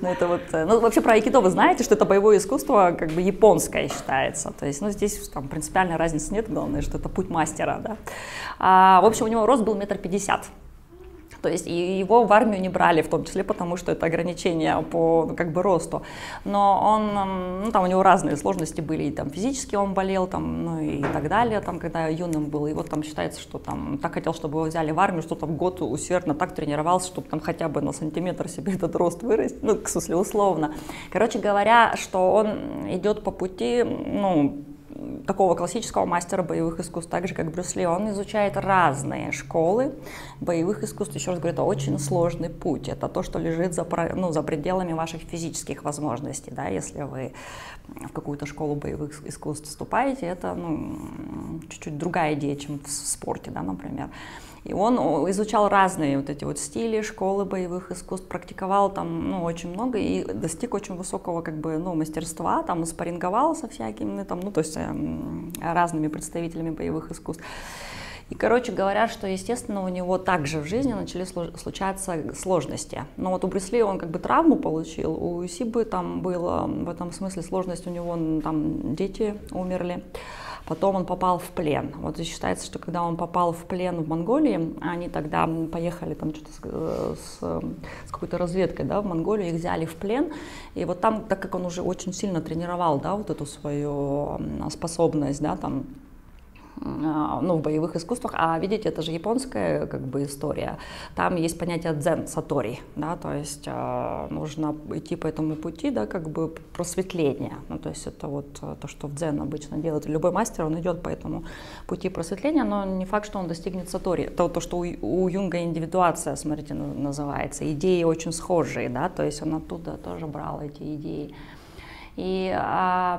Ну, это вот, ну, вообще про айкидо вы знаете, что это боевое искусство как бы японское считается. То есть, ну, здесь там принципиальной разницы нет, главное, что это путь мастера, да. В общем, у него рост был 1,50 м. То есть и его в армию не брали, в том числе потому, что это ограничение по как бы росту. Но он, ну, там у него разные сложности были, и там физически он болел, там, ну и так далее, там, когда юным был. И вот там считается, что там так хотел, чтобы его взяли в армию, что там год усердно так тренировался, чтобы там хотя бы на сантиметр себе этот рост вырасти, ну, в смысле, условно. Короче говоря, что он идет по пути, ну, такого классического мастера боевых искусств, так же как Брюс Ли. Он изучает разные школы боевых искусств. Еще раз говорю, это очень сложный путь. Это то, что лежит за пределами ваших физических возможностей. Да? Если вы в какую-то школу боевых искусств вступаете, это чуть-чуть другая идея, чем в спорте, да, например. И он изучал разные вот эти вот стили, школы боевых искусств, практиковал там очень много и достиг очень высокого мастерства, там спарринговал со всякими, то есть разными представителями боевых искусств. И, короче, говорят, что, естественно, у него также в жизни начали случаться сложности. Но вот у Брюс Ли он травму получил, у Сибы там было в этом смысле сложность, у него там дети умерли. Потом он попал в плен. Вот и считается, что когда он попал в плен в Монголии, они тогда поехали там что-то с какой-то разведкой, да, в Монголию, их взяли в плен. И вот там, так как он уже очень сильно тренировал, да, вот эту свою способность, да, там, в боевых искусствах, а видите, это же японская история, там есть понятие дзен, сатори, да, то есть нужно идти по этому пути, да, просветления, то есть это вот то, что в дзен обычно делает любой мастер, он идет по этому пути просветления, но не факт, что он достигнет сатори, это то, что у Юнга индивидуация, смотрите, называется, идеи очень схожие, да, то есть он оттуда тоже брал эти идеи. И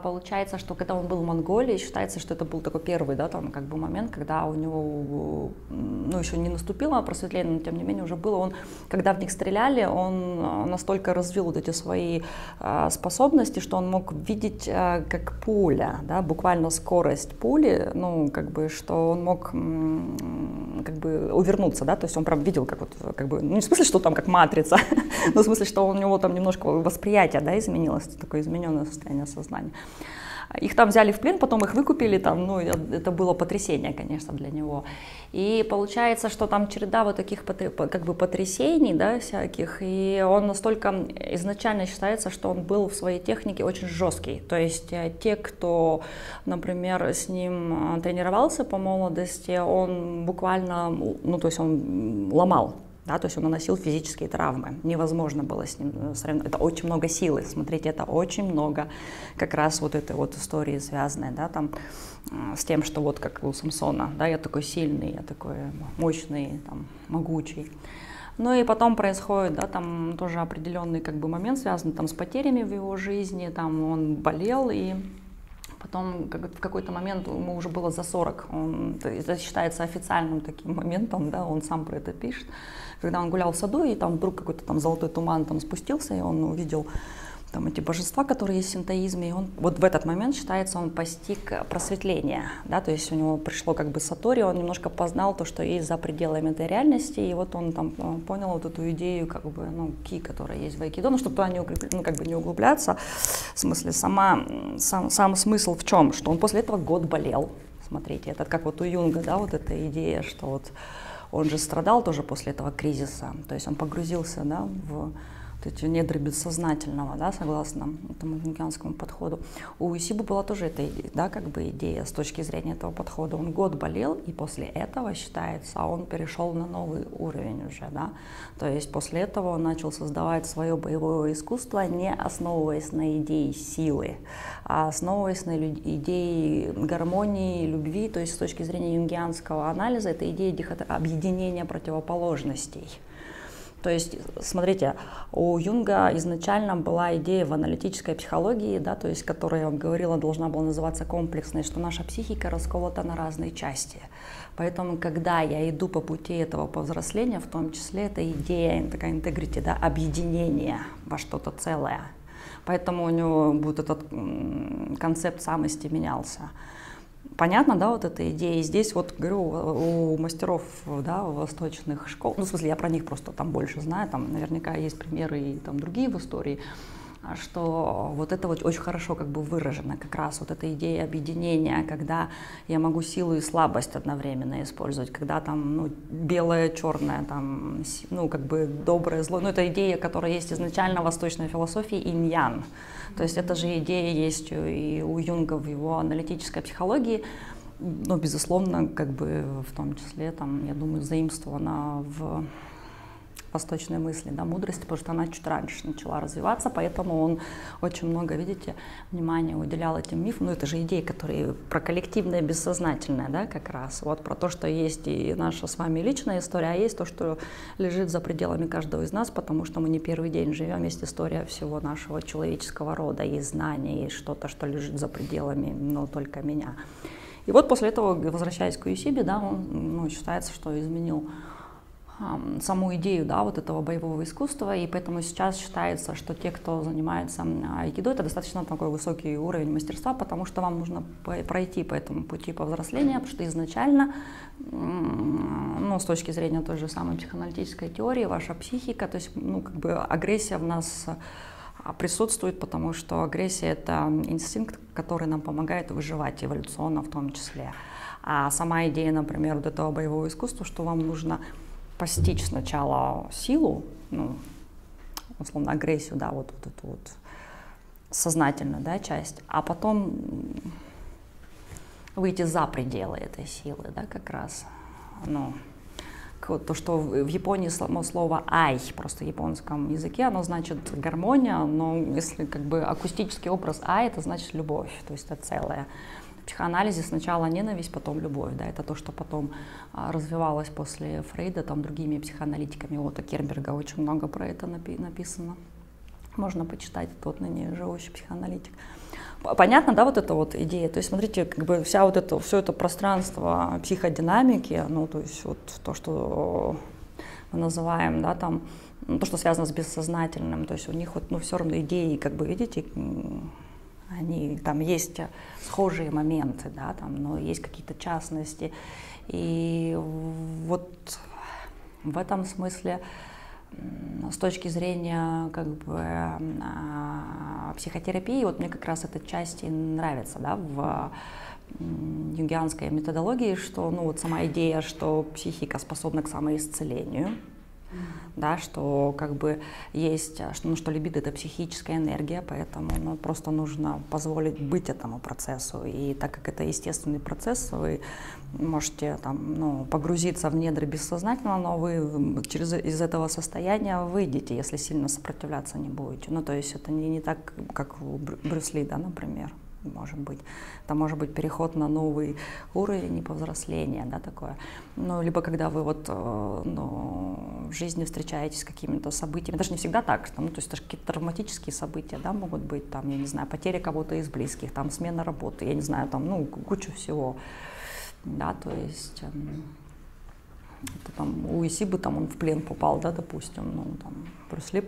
получается, что когда он был в Монголии, считается, что это был такой первый, да, там, момент, когда у него, еще не наступило просветление, но тем не менее уже было. Он, когда в них стреляли, он настолько развил вот эти свои способности, что он мог видеть как пуля, да, буквально скорость пули, что он мог увернуться, да, то есть он прям видел, не в смысле, что там как матрица, но в смысле, что у него там немножко восприятие, да, изменилось, такое измененное состояние сознания. Их там взяли в плен, потом их выкупили, там, это было потрясение, конечно, для него. И получается, что там череда вот таких потрясений, да, всяких, и он настолько изначально считается, что он был в своей технике очень жесткий. То есть те, кто, например, с ним тренировался по молодости, он буквально, то есть он ломал. Да, то есть он наносил физические травмы, невозможно было с ним сравнивать. Это очень много силы, смотрите, это очень много как раз вот этой вот истории связанной, да, там, с тем, что вот как у Самсона, да, я такой сильный, я такой мощный, там, могучий. Ну и потом происходит, да, там тоже определенный момент, связанный там с потерями в его жизни, там он болел, и потом в какой-то момент ему уже было за 40, это считается официальным таким моментом, да, он сам про это пишет, когда он гулял в саду, и там вдруг какой-то там золотой туман там спустился, и он увидел там эти божества, которые есть в синтоизме, и он вот в этот момент, считается, он постиг просветление, да, то есть у него пришло сатори, он немножко познал то, что есть за пределами этой реальности, и вот он там понял вот эту идею, ки, которая есть в айкидо, чтобы туда не углубляться, в смысле, сам смысл в чем, что он после этого год болел, смотрите, это как вот у Юнга, да, вот эта идея, что вот он же страдал тоже после этого кризиса, то есть он погрузился, да, в вот эти недры бессознательного, да, согласно этому юнгианскому подходу. У Сибы была тоже эта идея, да, идея с точки зрения этого подхода. Он год болел, и после этого, считается, он перешел на новый уровень уже, да. То есть после этого он начал создавать свое боевое искусство, не основываясь на идее силы, а основываясь на идее гармонии, любви, то есть с точки зрения юнгианского анализа, это идея объединения противоположностей. То есть, смотрите, у Юнга изначально была идея в аналитической психологии, да, то есть, которая, я вам говорила, должна была называться комплексной, что наша психика расколота на разные части. Поэтому, когда я иду по пути этого повзросления, в том числе, это идея, такая интегрити, да, объединения во что-то целое. Поэтому у него вот этот концепт самости менялся. Понятно, да, вот эта идея. И здесь вот, говорю, у мастеров, да, восточных школ, в смысле, я про них просто там больше знаю, там наверняка есть примеры и там другие в истории, что вот это вот очень хорошо выражено, как раз вот эта идея объединения, когда я могу силу и слабость одновременно использовать, когда там, белое, черное, там, доброе, зло, это идея, которая есть изначально в восточной философии, инь-ян. То есть эта же идея есть и у Юнга в его аналитической психологии, но, безусловно, в том числе, там, я думаю, заимствована восточной мысли, да, мудрости, потому что она чуть раньше начала развиваться, поэтому он очень много, видите, внимания уделял этим мифам. Ну, это же идеи, которые про коллективное бессознательное, да, как раз. Вот про то, что есть и наша с вами личная история, а есть то, что лежит за пределами каждого из нас, потому что мы не первый день живем, есть история всего нашего человеческого рода, есть знания, есть что-то, что лежит за пределами, но только меня. И вот после этого, возвращаясь к Уэсиби, да, он, считается, что изменил саму идею, да, вот этого боевого искусства, и поэтому сейчас считается, что те, кто занимается айкидо, это достаточно такой высокий уровень мастерства, потому что вам нужно пройти по этому пути повзросления, потому что изначально, с точки зрения той же самой психоаналитической теории, ваша психика, то есть, агрессия в нас присутствует, потому что агрессия — это инстинкт, который нам помогает выживать эволюционно в том числе. А сама идея, например, вот этого боевого искусства, что вам нужно постичь сначала силу, условно агрессию, да, вот эту вот сознательную, да, часть, а потом выйти за пределы этой силы, да, как раз. То, что в Японии слово «ай», просто в японском языке, оно значит гармония, но если акустический образ «ай», это значит любовь, то есть это целое. В психоанализе сначала ненависть, потом любовь, да, это то, что потом развивалось после Фрейда, там, другими психоаналитиками, вот у Кернберга очень много про это написано, можно почитать, тот ныне живущий психоаналитик. Понятно, да, вот эта вот идея, то есть смотрите, все это пространство психодинамики, то есть вот то, что мы называем, да, там, то, что связано с бессознательным, то есть у них вот, все равно идеи, видите, они, там есть схожие моменты, да, там, но есть какие-то частности. И вот в этом смысле, с точки зрения психотерапии, вот мне как раз эта часть и нравится, да, в юнгианской методологии, что сама идея, что психика способна к самоисцелению, да, что есть, что либидо — это психическая энергия, поэтому просто нужно позволить быть этому процессу, и так как это естественный процесс, вы можете там, погрузиться в недры бессознательного, но вы из этого состояния выйдете, если сильно сопротивляться не будете. То есть это не так, как у Брюс Ли, да, например. Может быть, это может быть переход на новый уровень и повзросление, да, такое. Либо когда вы в жизни встречаетесь с какими-то событиями, даже не всегда так, то есть это какие-то травматические события, да, могут быть, там, я не знаю, потеря кого-то из близких, там, смена работы, я не знаю, там, куча всего, да, то есть это, там, у Уэсиби, там, он в плен попал, да, допустим, там, Брюс Ли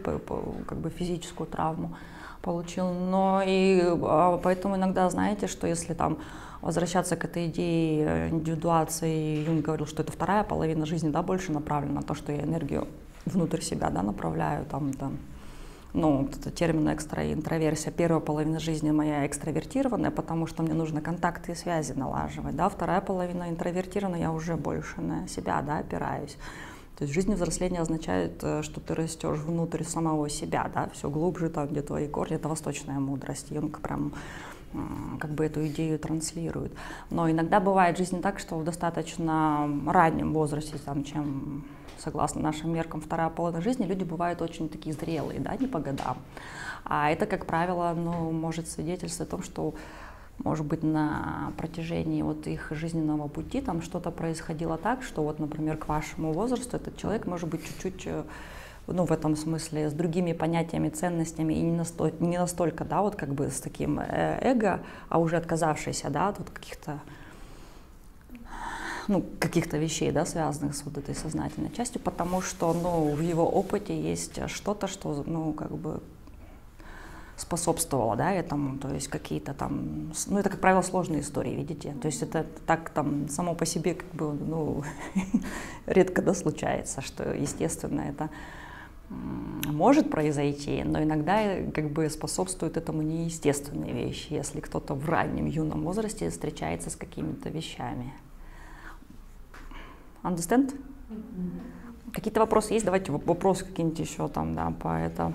физическую травму получил, но и поэтому иногда, знаете, что если там возвращаться к этой идее индивидуации, Юнг говорил, что это вторая половина жизни, да, больше направлена на то, что я энергию внутрь себя, да, направляю, это термин интроверсия. Первая половина жизни моя экстравертированная, потому что мне нужно контакты и связи налаживать, да, вторая половина интровертированная, я уже больше на себя, да, опираюсь. То есть жизнь взросления означает, что ты растешь внутрь самого себя, да, все глубже, там, где твои корни, это восточная мудрость. Юнг прям эту идею транслирует. Но иногда бывает в жизни так, что в достаточно раннем возрасте, там, чем, согласно нашим меркам, вторая половина жизни, люди бывают очень такие зрелые, да, не по годам. А это, как правило, может свидетельствовать о том, что, может быть, на протяжении их жизненного пути там что-то происходило так, что например, к вашему возрасту этот человек может быть чуть-чуть, в этом смысле, с другими понятиями, ценностями, и не настолько, да, с таким эго, а уже отказавшийся, да, от каких-то вещей, да, связанных с этой сознательной частью, потому что, в его опыте есть что-то, что, способствовало, да, этому, то есть какие-то там, это, как правило, сложные истории, видите, то есть это так там само по себе редко, да, случается, что, естественно, это может произойти, но иногда способствуют этому неестественные вещи, если кто-то в раннем юном возрасте встречается с какими-то вещами. Understand? Какие-то вопросы есть? Давайте вопросы какие-нибудь еще там, да, по этому.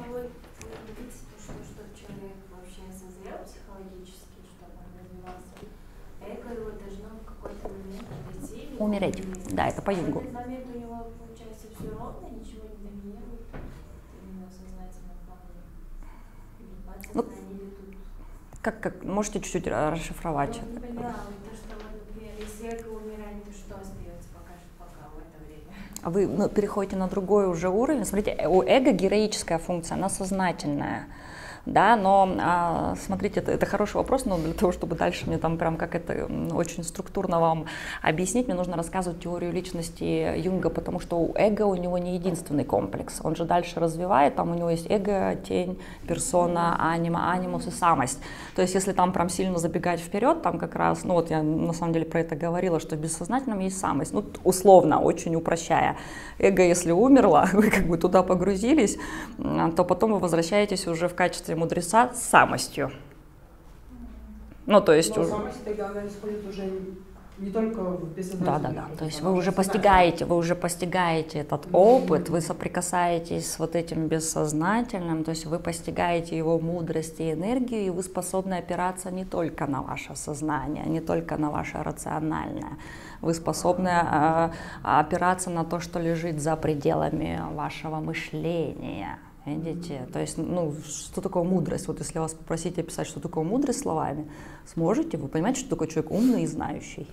Умереть. Да, это по Юнгу. В этот момент у него, получается, все ровно, ничего не доминирует. сознание или тут? Как можете чуть-чуть расшифровать? Я не поняла, вот то, что вот, например, если эго умирает, то что остается пока в это время? Вы переходите на другой уже уровень. Смотрите, у эго героическая функция, она сознательная. Да, но смотрите, это хороший вопрос, но для того, чтобы дальше мне там прям как это очень структурно вам объяснить, мне нужно рассказывать теорию личности Юнга, потому что у эго у него не единственный комплекс, он же дальше развивает, там у него есть эго, тень, персона, анима, анимус и самость. То есть если там прям сильно забегать вперед, там как раз, ну вот я на самом деле про это говорила, что в бессознательном есть самость, ну условно, очень упрощая. Эго, если умерло, вы как бы туда погрузились, то потом вы возвращаетесь уже в качестве мудреца с самостью. Ну, то есть... Но самость тогда она исходит уже не только в бессознательном. Да. То есть вы уже постигаете этот опыт, вы соприкасаетесь с вот этим бессознательным, то есть вы постигаете его мудрость и энергию, и вы способны опираться не только на ваше сознание, не только на ваше рациональное. Вы способны опираться на то, что лежит за пределами вашего мышления. Видите? То есть, ну, что такое мудрость? Вот если вас попросить описать, что такое мудрость словами, сможете? Вы понимаете, что такое человек умный и знающий,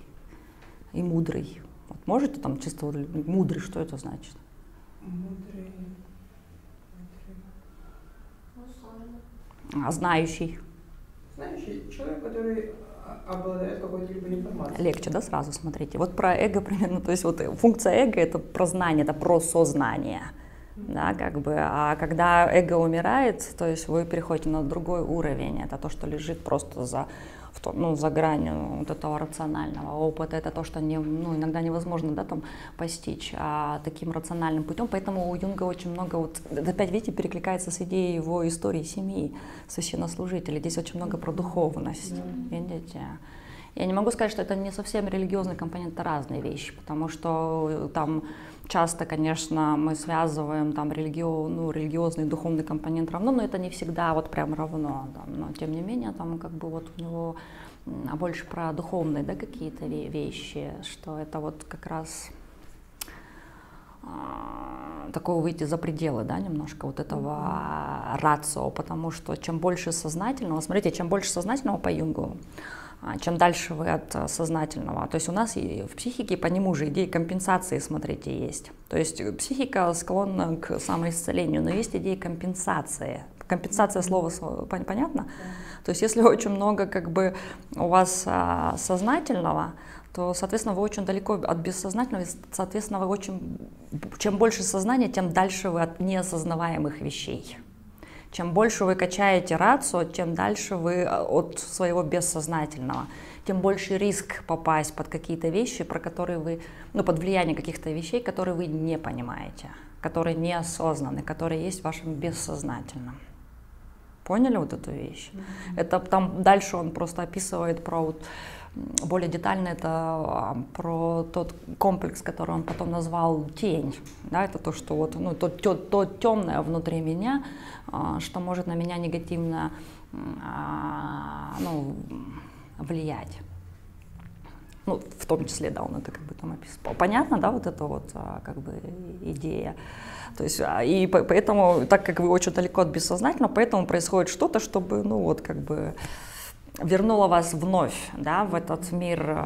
и мудрый? Вот можете там чисто вот, мудрый, что это значит? Мудрый. Ну, сложно. А знающий? Знающий человек, который обладает какой-то либо информацией. Легче, да, сразу смотрите. Вот про эго примерно, то есть вот функция эго — это про знание, это про сознание. Да, как бы, а когда эго умирает, то есть вы переходите на другой уровень, это то, что лежит просто за гранью вот этого рационального опыта, это то, что иногда невозможно, да, там, постичь таким рациональным путем, поэтому у Юнга очень много, вот, опять, видите, перекликается с идеей его истории семьи священнослужителей, здесь очень много про духовность, видите. Я не могу сказать, что это не совсем религиозный компонент, это разные вещи, потому что там часто, конечно, мы связываем там религиозный и духовный компонент равно, но это не всегда вот прям равно. Там, но тем не менее, там как бы вот у него больше про духовные, да, какие-то вещи, что это вот как раз такого выйти за пределы, да, немножко вот этого рацио, потому что чем больше сознательного, смотрите, чем больше сознательного по Юнгу, чем дальше вы от сознательного. То есть у нас и в психике по нему же идеи компенсации, смотрите, есть. То есть психика склонна к самоисцелению, но есть идеи компенсации. Компенсация слова понятно? То есть если очень много как бы у вас сознательного, то, соответственно, вы очень далеко от бессознательного, соответственно, чем больше сознания, тем дальше вы от неосознаваемых вещей. Чем больше вы качаете рацио, тем дальше вы от своего бессознательного, тем больше риск попасть под какие-то вещи, про которые вы, под влияние каких-то вещей, которые вы не понимаете, которые неосознанны, которые есть в вашем бессознательном. Поняли вот эту вещь? Это там дальше он просто описывает про более детально это про тот комплекс, который он потом назвал тень. Да, это то, что то темное внутри меня, что может на меня негативно влиять. В том числе, да, он это как бы там описывал. Понятно, да, вот эта вот как бы идея. То есть, и поэтому, так как вы очень далеко от бессознательного, поэтому происходит что-то, чтобы, как бы вернуло вас вновь, да, в этот мир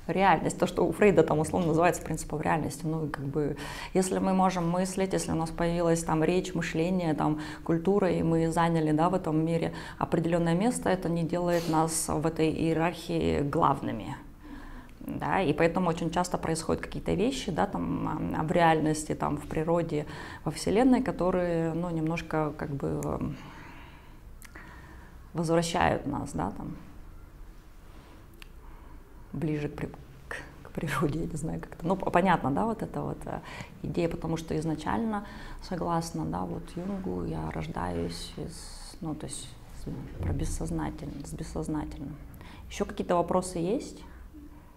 реальность, то, что у Фрейда там условно называется принципом реальности. Как бы, если мы можем мыслить, если у нас появилась там речь, мышление, там культура, и мы заняли, да, в этом мире определенное место, это не делает нас в этой иерархии главными. Да, и поэтому очень часто происходят какие-то вещи, да, там, в реальности, там, в природе, во Вселенной, которые, немножко как бы возвращают нас, да, там, ближе к природе, я не знаю, как-то. Понятно, да, вот эта вот идея, потому что изначально, согласно, да, вот Юнгу, я рождаюсь то есть про бессознательное, с бессознательным. Еще какие-то вопросы есть?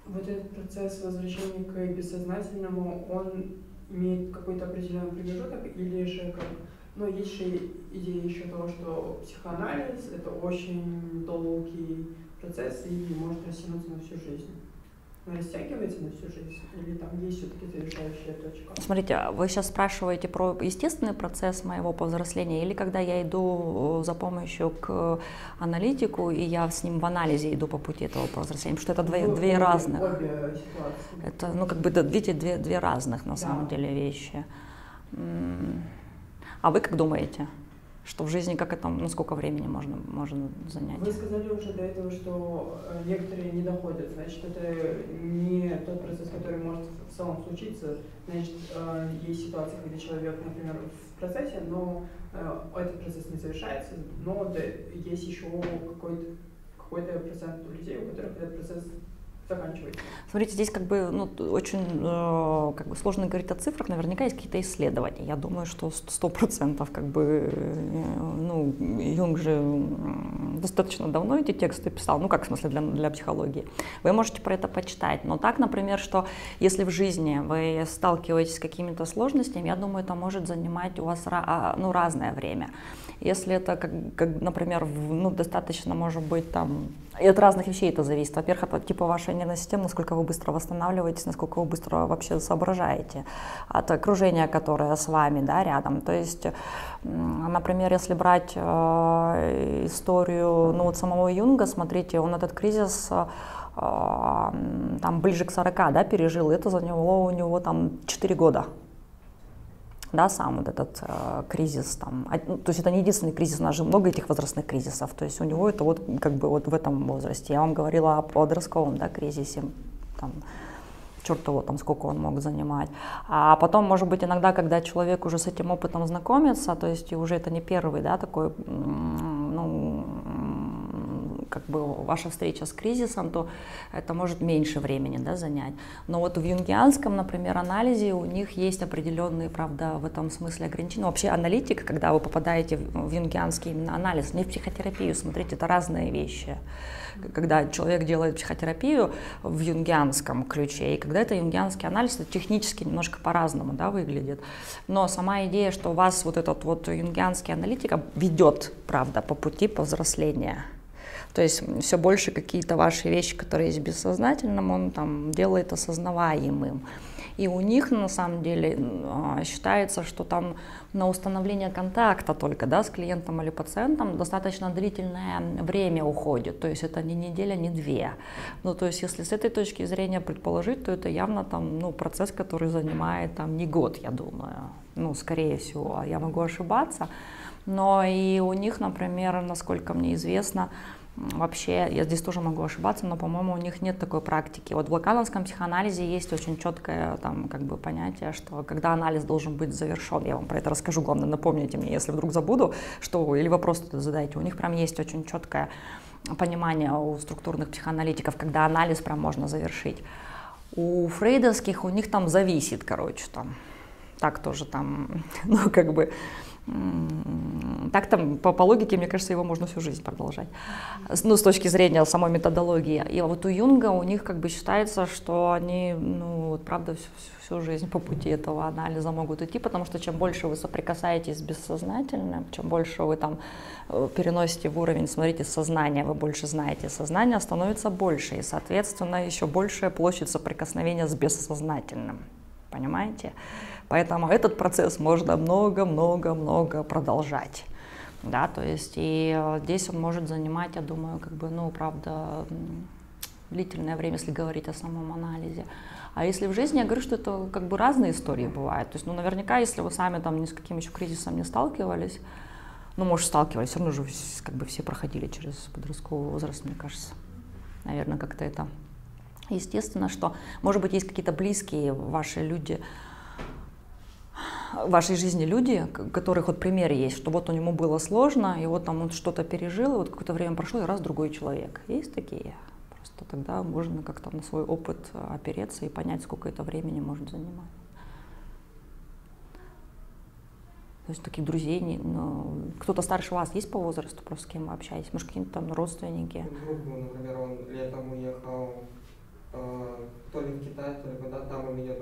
Вот этот процесс возвращения к бессознательному, он имеет какой-то определенный промежуток, или же есть же идея еще того, что психоанализ — это очень долгий процесс и может растянуться на всю жизнь. растягивается на всю жизнь? Или там есть все-таки завершающая точка? Смотрите, вы сейчас спрашиваете про естественный процесс моего повзросления или когда я иду за помощью к аналитику, и я с ним в анализе иду по пути этого повзросления? Потому что это две разных. Обе ситуации. Это, ну, как бы, видите, две разных на самом деле вещи. А вы как думаете? Что в жизни, как это, ну, сколько времени можно занять? Вы сказали уже до этого, что некоторые не доходят. Значит, это не тот процесс, который может в целом случиться. Значит, есть ситуации, когда человек, например, в процессе, но этот процесс не завершается, но есть еще какой-то процент людей, у которых этот процесс заканчивается. Смотрите, здесь как бы, ну, очень как бы сложно говорить о цифрах, наверняка есть какие-то исследования. Я думаю, что 100% как бы, ну, Юнг же достаточно давно эти тексты писал, ну как в смысле для психологии. Вы можете про это почитать, но так, например, что если в жизни вы сталкиваетесь с какими-то сложностями, я думаю, это может занимать у вас ну, разное время. Если это, как, например, ну, достаточно, может быть, там, и от разных вещей это зависит. Во-первых, от типа вашей нервной системы, насколько вы быстро восстанавливаетесь, насколько вы быстро вообще соображаете, от окружения, которое с вами, да, рядом. То есть, например, если брать историю, ну, вот самого Юнга, смотрите, он этот кризис там ближе к 40, да, пережил, это заняло у него там 4 года. Да, сам вот этот кризис там, то есть это не единственный кризис, у нас же много этих возрастных кризисов, то есть у него это вот как бы вот в этом возрасте. Я вам говорила о подростковом, да, кризисе, там, черт его там, сколько он мог занимать. А потом, может быть, иногда, когда человек уже с этим опытом знакомится, то есть уже это не первый, да, такой, ну, как бы ваша встреча с кризисом, то это может меньше времени, да, занять. Но вот в юнгианском, например, анализе у них есть определенные, правда, в этом смысле ограничения. Но вообще аналитика, когда вы попадаете в юнгианский именно анализ, не в психотерапию, смотрите, это разные вещи. Когда человек делает психотерапию в юнгианском ключе, и когда это юнгианский анализ, это технически немножко по-разному, да, выглядит. Но сама идея, что вас вот этот вот юнгианский аналитик ведет, правда, по пути повзросления. То есть все больше какие-то ваши вещи, которые есть в бессознательном, он там делает осознаваемым. И у них на самом деле считается, что там на установление контакта только, да, с клиентом или пациентом достаточно длительное время уходит. То есть это не неделя, не 2. Ну, то есть если с этой точки зрения предположить, то это явно там, ну, процесс, который занимает там не год, я думаю. Ну, скорее всего, я могу ошибаться. Но и у них, например, насколько мне известно, вообще, я здесь тоже могу ошибаться, но, по-моему, у них нет такой практики. Вот в лакановском психоанализе есть очень четкое там, как бы, понятие, что когда анализ должен быть завершен, я вам про это расскажу, главное, напомните мне, если вдруг забуду, что, или вопрос тут задайте. У них прям есть очень четкое понимание у структурных психоаналитиков, когда анализ прям можно завершить. У фрейдовских у них там зависит, короче, там, так тоже там, ну, как бы, так там, по логике, мне кажется, его можно всю жизнь продолжать, ну, с точки зрения самой методологии. И вот у Юнга у них как бы считается, что они, ну, вот, правда, всю жизнь по пути этого анализа могут идти, потому что чем больше вы соприкасаетесь с бессознательным, чем больше вы там переносите в уровень, смотрите, сознания, вы больше знаете, сознание становится больше, и, соответственно, еще большая площадь соприкосновения с бессознательным, понимаете? Поэтому этот процесс можно много-много-много продолжать, да, то есть и здесь он может занимать, я думаю, как бы, ну, правда, длительное время, если говорить о самом анализе. А если в жизни, я говорю, что это как бы разные истории бывают, то есть, ну, наверняка, если вы сами там ни с каким еще кризисом не сталкивались, ну, может, сталкивались, все равно же как бы все проходили через подростковый возраст, мне кажется, наверное, как-то это естественно, что, может быть, есть какие-то близкие ваши люди, в вашей жизни люди, у которых вот пример есть, что вот у него было сложно, и вот там он что-то пережил, и вот какое-то время прошло, и раз другой человек. Есть такие? Просто тогда можно как-то на свой опыт опереться и понять, сколько это времени может занимать. То есть таких друзей, ну, кто-то старше вас есть по возрасту, просто с кем вы общаетесь? Может, какие-то там родственники? Друг был, например, он летом уехал то ли в Китай, то ли куда, там у меня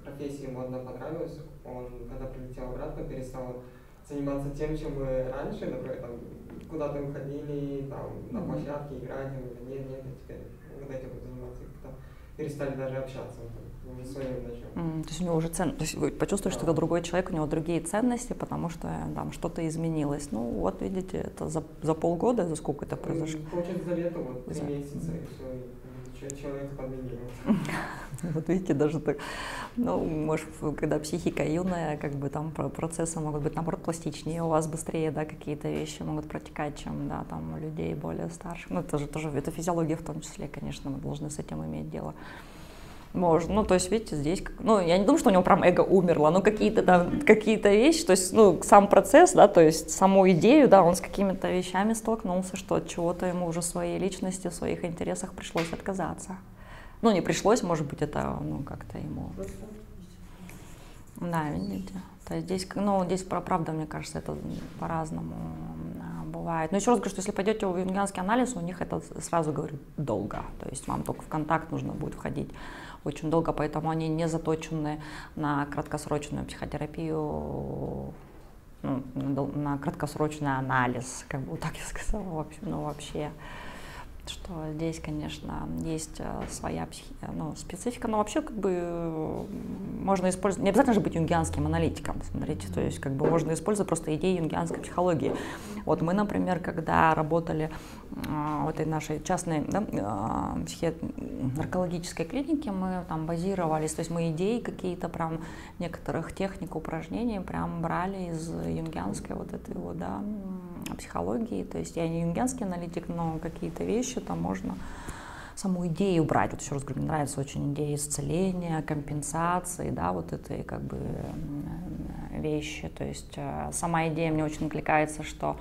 профессия ему одна понравилась, он, когда прилетел обратно, перестал заниматься тем, чем мы раньше, например, там, куда-то выходили, там, на площадке играть, нет, я теперь вот этим буду заниматься, как-то перестали даже общаться, уже своим началом. То есть у него уже то есть вы почувствовали, что это другой человек, у него другие ценности, потому что там что-то изменилось. Ну вот видите, это за полгода, за сколько это произошло? Получается, за лето, вот 3 месяца, и все, человек подменил. Вот видите, даже так, ну, может, когда психика юная, как бы там процессы могут быть, наоборот, пластичнее, у вас быстрее, да, какие-то вещи могут протекать, чем, да, там, у людей более старших. Ну, это же тоже, это физиология в том числе, конечно, мы должны с этим иметь дело. Можно, ну, то есть, видите, здесь, ну, я не думаю, что у него прям эго умерло, но какие-то, да, какие-то вещи, то есть, ну, сам процесс, да, то есть, саму идею, да, он с какими-то вещами столкнулся, что от чего-то ему уже в своей личности, в своих интересах пришлось отказаться. Ну, не пришлось, может быть, это, ну, как-то ему... Да, видите, то есть здесь, ну, здесь, правда, мне кажется, это по-разному бывает. Но еще раз говорю, что если пойдете в юнгианский анализ, у них это, сразу говорю, долго, то есть вам только в контакт нужно будет входить очень долго, поэтому они не заточены на краткосрочную психотерапию, ну, на краткосрочный анализ, как бы так я сказала, ну, вообще. Что здесь, конечно, есть своя специфика, но вообще как бы можно использовать, не обязательно же быть юнгианским аналитиком, смотрите, то есть как бы можно использовать просто идеи юнгианской психологии. Вот мы, например, когда работали в этой нашей частной, да, наркологической клинике, мы там базировались, то есть мы идеи какие-то прям некоторых техник, упражнений прям брали из юнгианской вот этой вот, да, психологии, то есть я не юнгианский аналитик, но какие-то вещи там можно саму идею брать. Вот еще раз говорю, мне нравится очень идея исцеления, компенсации, да, вот этой как бы вещи, то есть сама идея мне очень откликается, что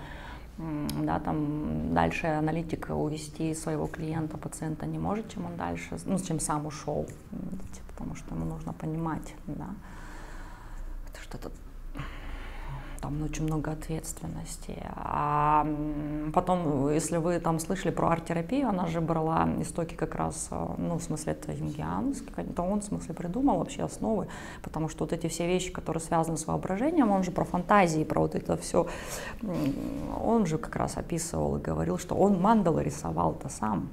да, там дальше аналитик увести своего клиента, пациента не может, чем он дальше, ну, чем сам ушел, видите, потому что ему нужно понимать, да, что это там очень много ответственности. А потом, если вы там слышали про арт-терапию, она же брала истоки как раз, ну, в смысле, это юнгианский, то он, в смысле, придумал вообще основы, потому что вот эти все вещи, которые связаны с воображением, он же про фантазии, про вот это все, он же как раз описывал и говорил, что он мандалы рисовал-то сам.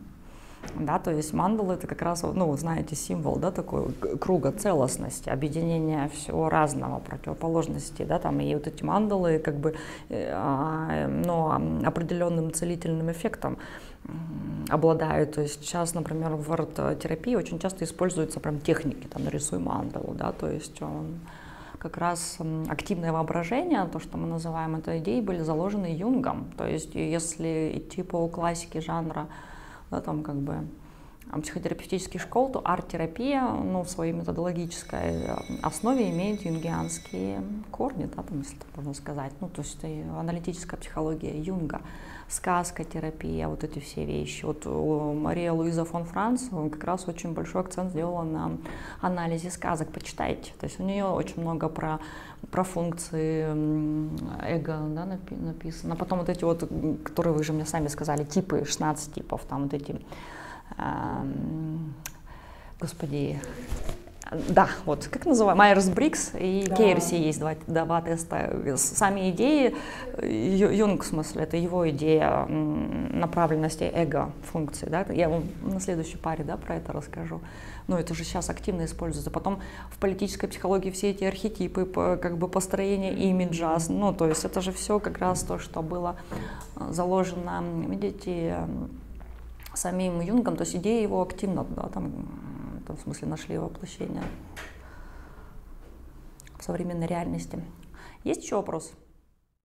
Да, то есть мандала — это как раз, ну, знаете, символ, да, такой круга целостности, объединения всего разного, противоположностей, да, там, и вот эти мандалы как бы, ну, определенным целительным эффектом обладают. То есть сейчас, например, в арт-терапии очень часто используются прям техники, там, нарисуй мандалу, да, то есть он как раз активное воображение, то, что мы называем, это идеи были заложены Юнгом, то есть если идти по классике жанра, да, там как бы психотерапевтических школ, то арт-терапия, ну, в своей методологической основе имеет юнгианские корни, да, там, если так можно сказать, ну, то есть аналитическая психология Юнга, сказка-терапия, вот эти все вещи. Вот Мария Луиза фон Франц как раз очень большой акцент сделала на анализе сказок, почитайте, то есть у нее очень много про функции эго, да, написано. Потом вот эти вот, которые вы же мне сами сказали, типы, 16 типов, там вот эти, господи, да, вот, как называют, Майерс-Бриггс и да. Кейрси есть два теста. Сами идеи, Юнг, в смысле, это его идея направленности эго-функции, да, я вам на следующей паре, да, про это расскажу. Но это же сейчас активно используется. Потом в политической психологии все эти архетипы, как бы построение имиджа, ну, то есть это же все как раз то, что было заложено, видите, самим Юнгом, то есть идеи его активно, да, там, в смысле, нашли воплощение в современной реальности. Есть еще вопрос?